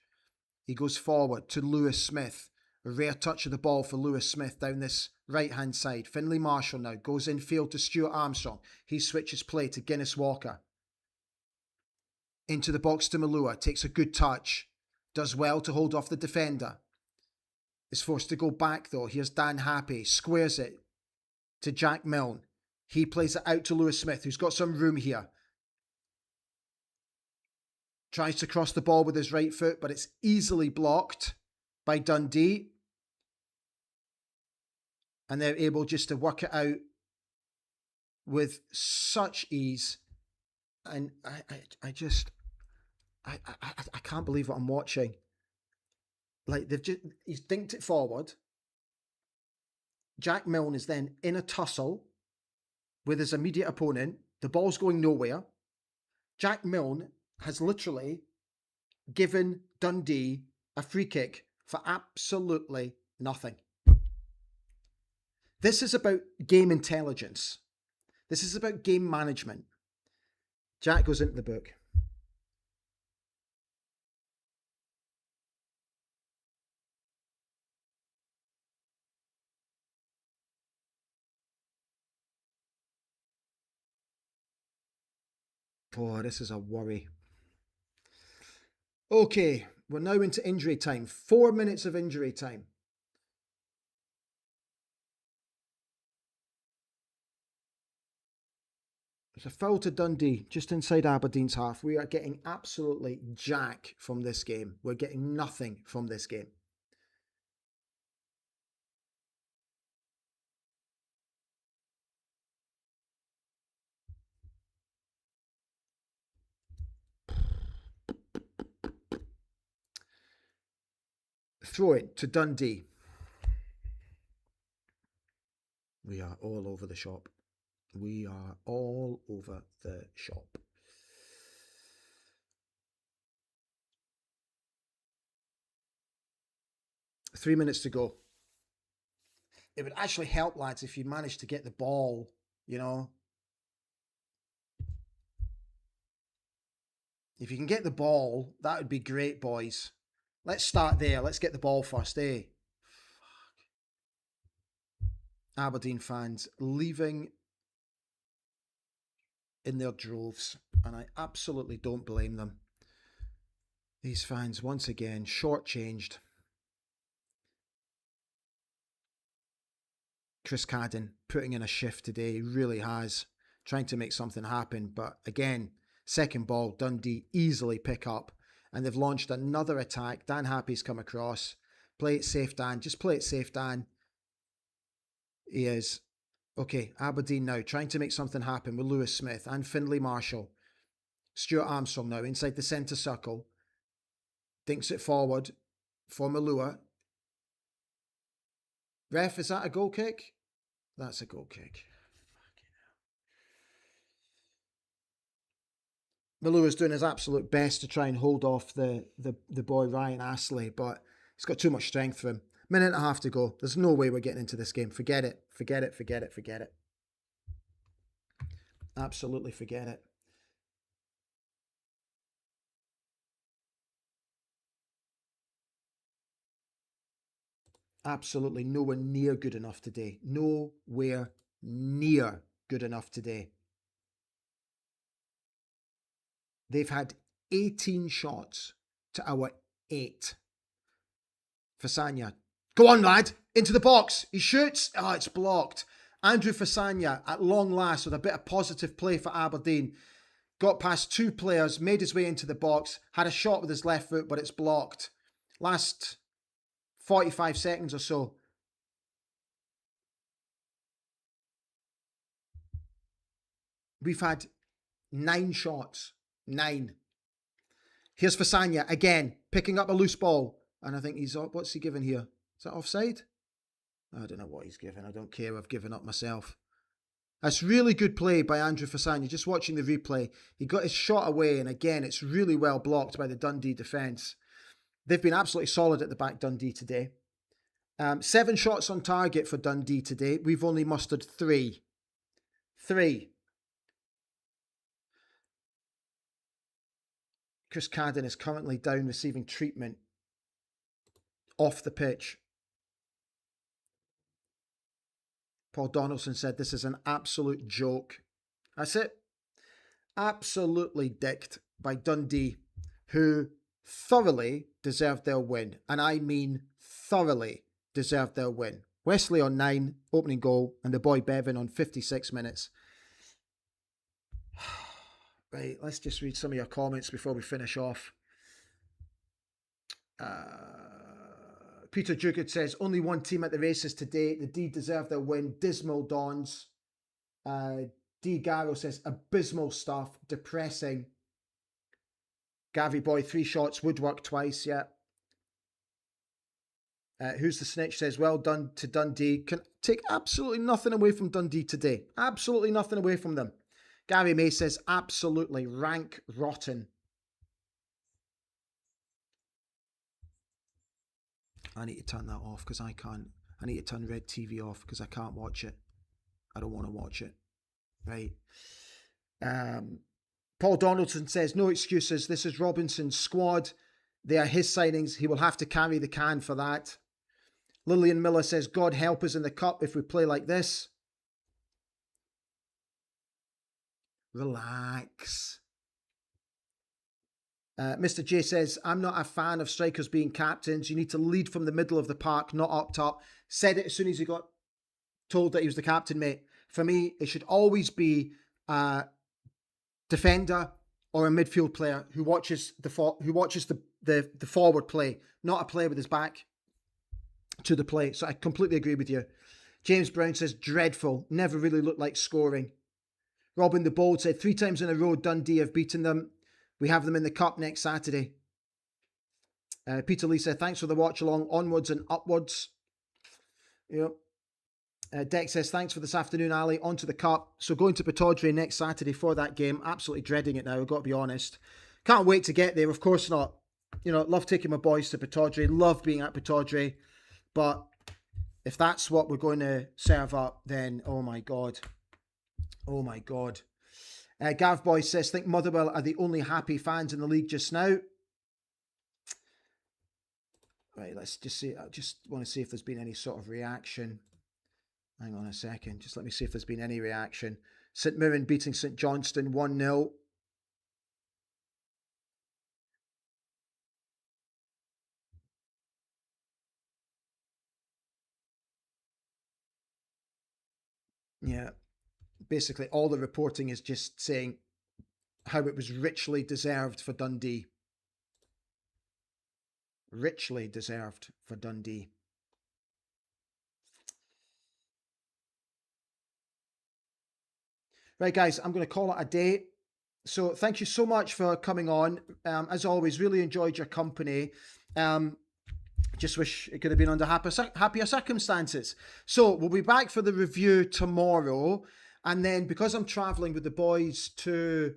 He goes forward to Lewis Smith. A rare touch of the ball for Lewis Smith down this right-hand side. Finlay Marshall now goes in field to Stuart Armstrong. He switches play to Guinness Walker. Into the box to Malua. Takes a good touch. Does well to hold off the defender. Is forced to go back though. Here's Dan Happy. Squares it to Jack Milne. He plays it out to Lewis Smith, who's got some room here. Tries to cross the ball with his right foot, but it's easily blocked by Dundee. And they're able just to work it out with such ease. And I can't believe what I'm watching. Like he's dinked it forward. Jack Milne is then in a tussle with his immediate opponent. The ball's going nowhere. Jack Milne has literally given Dundee a free kick for absolutely nothing. This is about game intelligence. This is about game management. Jack goes into the book. Oh, this is a worry. Okay, we're now into injury time. 4 minutes of injury time. There's a foul to Dundee just inside Aberdeen's half. We are getting absolutely jack from this game. We're getting nothing from this game. Throw it to Dundee. We are all over the shop. We are all over the shop. Three minutes to go. It would actually help, lads, if you managed to get the ball, you know. If you can get the ball, that would be great, boys. Let's start there. Let's get the ball first, eh? Fuck. Aberdeen fans leaving in their droves, and I absolutely don't blame them. These fans, once again, shortchanged. Chris Cadden putting in a shift today, he really has. trying to make something happen. But again, second ball, Dundee easily pick up. And they've launched another attack. Dan Happy's come across. Play it safe, Dan. Just play it safe, Dan. He is. Okay, Aberdeen now trying to make something happen with Lewis Smith and Findlay Marshall. Stuart Armstrong now inside the centre circle. Dinks it forward for Malua. Ref, is that a goal kick? That's a goal kick. Malua's doing his absolute best to try and hold off the boy Ryan Astley, but he's got too much strength for him. Minute and a half to go. There's no way we're getting into this game. Forget it. Forget it. Forget it. Forget it. Absolutely forget it. Absolutely nowhere near good enough today. Nowhere near good enough today. They've had 18 shots to our 8. Fasanya. Go on, lad. Into the box. He shoots. Oh, it's blocked. Andrew Fasanya, at long last, with a bit of positive play for Aberdeen, got past 2 players, made his way into the box, had a shot with his left foot, but it's blocked. Last 45 seconds or so. We've had 9 shots. 9. Here's Fasanya again, picking up a loose ball. And I think what's he given here? Is that offside? I don't know what he's given. I don't care. I've given up myself. That's really good play by Andrew Fasanya. Just watching the replay, he got his shot away, and again, it's really well blocked by the Dundee defence. They've been absolutely solid at the back, Dundee, today. 7 shots on target for Dundee today. We've only mustered 3. 3. Chris Cadden is currently down receiving treatment off the pitch. Paul Donaldson said this is an absolute joke. That's it. Absolutely dicked by Dundee, who thoroughly deserved their win. And I mean thoroughly deserved their win. Wesley on 9, opening goal, and the boy Bevan on 56 minutes. Right, let's just read some of your comments before we finish off. Peter Duguid says, only one team at the races today. The D deserve their win. Dismal Dons. D. Garrow says, abysmal stuff. Depressing. Gavi Boy, 3 shots. Woodwork twice, yeah. Who's the Snitch says, well done to Dundee. Can take absolutely nothing away from Dundee today. Absolutely nothing away from them. Gary May says, absolutely rank rotten. I need to turn that off because I can't. I need to turn Red TV off because I can't watch it. I don't want to watch it. Right. Paul Donaldson says, no excuses. This is Robinson's squad. They are his signings. He will have to carry the can for that. Lillian Miller says, God help us in the cup if we play like this. Relax. Mr. J says, I'm not a fan of strikers being captains. You need to lead from the middle of the park, not up top. Said it as soon as he got told that he was the captain, mate. For me, it should always be a defender or a midfield player who watches the forward play, not a player with his back to the play. So I completely agree with you. James Brown says, dreadful. Never really looked like scoring. Robin the Bold said, 3 times in a row Dundee have beaten them. We have them in the cup next Saturday. Peter Lee said, thanks for the watch along. Onwards and upwards. Yep. Deck says, thanks for this afternoon, Ali. On to the cup. So going to Pittodrie next Saturday for that game. Absolutely dreading it now, I've got to be honest. Can't wait to get there, of course not. You know, love taking my boys to Pittodrie. Love being at Pittodrie. But if that's what we're going to serve up, then oh my God. Oh my God. Gav Boy says, think Motherwell are the only happy fans in the league just now. Right, let's just see. I just want to see if there's been any sort of reaction. Hang on a second. Just let me see if there's been any reaction. St Mirren beating St Johnstone 1-0. Yeah. basically all the reporting is just saying how it was richly deserved for Dundee. Richly deserved for Dundee. Right, guys, I'm going to call it a day. So thank you so much for coming on. As always, really enjoyed your company. Just wish it could have been under happier circumstances. So we'll be back for the review tomorrow. And then because I'm travelling with the boys to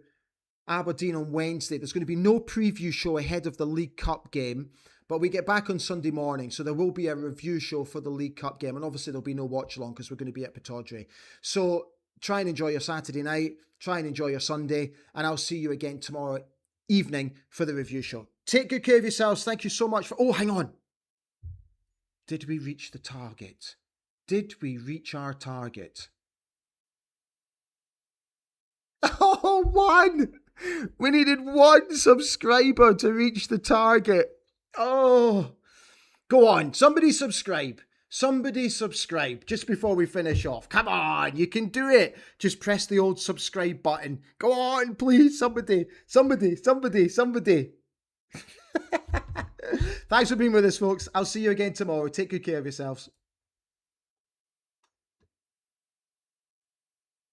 Aberdeen on Wednesday, there's going to be no preview show ahead of the League Cup game. But we get back on Sunday morning, so there will be a review show for the League Cup game. And obviously there'll be no watch along because we're going to be at Pittodrie. So try and enjoy your Saturday night. Try and enjoy your Sunday. And I'll see you again tomorrow evening for the review show. Take good care of yourselves. Thank you so much for... Oh, hang on. Did we reach the target? Did we reach our target? Oh, one! We needed one subscriber to reach the target. Oh, go on. Somebody subscribe. Somebody subscribe just before we finish off. Come on, you can do it. Just press the old subscribe button. Go on, please. Somebody. Thanks for being with us, folks. I'll see you again tomorrow. Take good care of yourselves.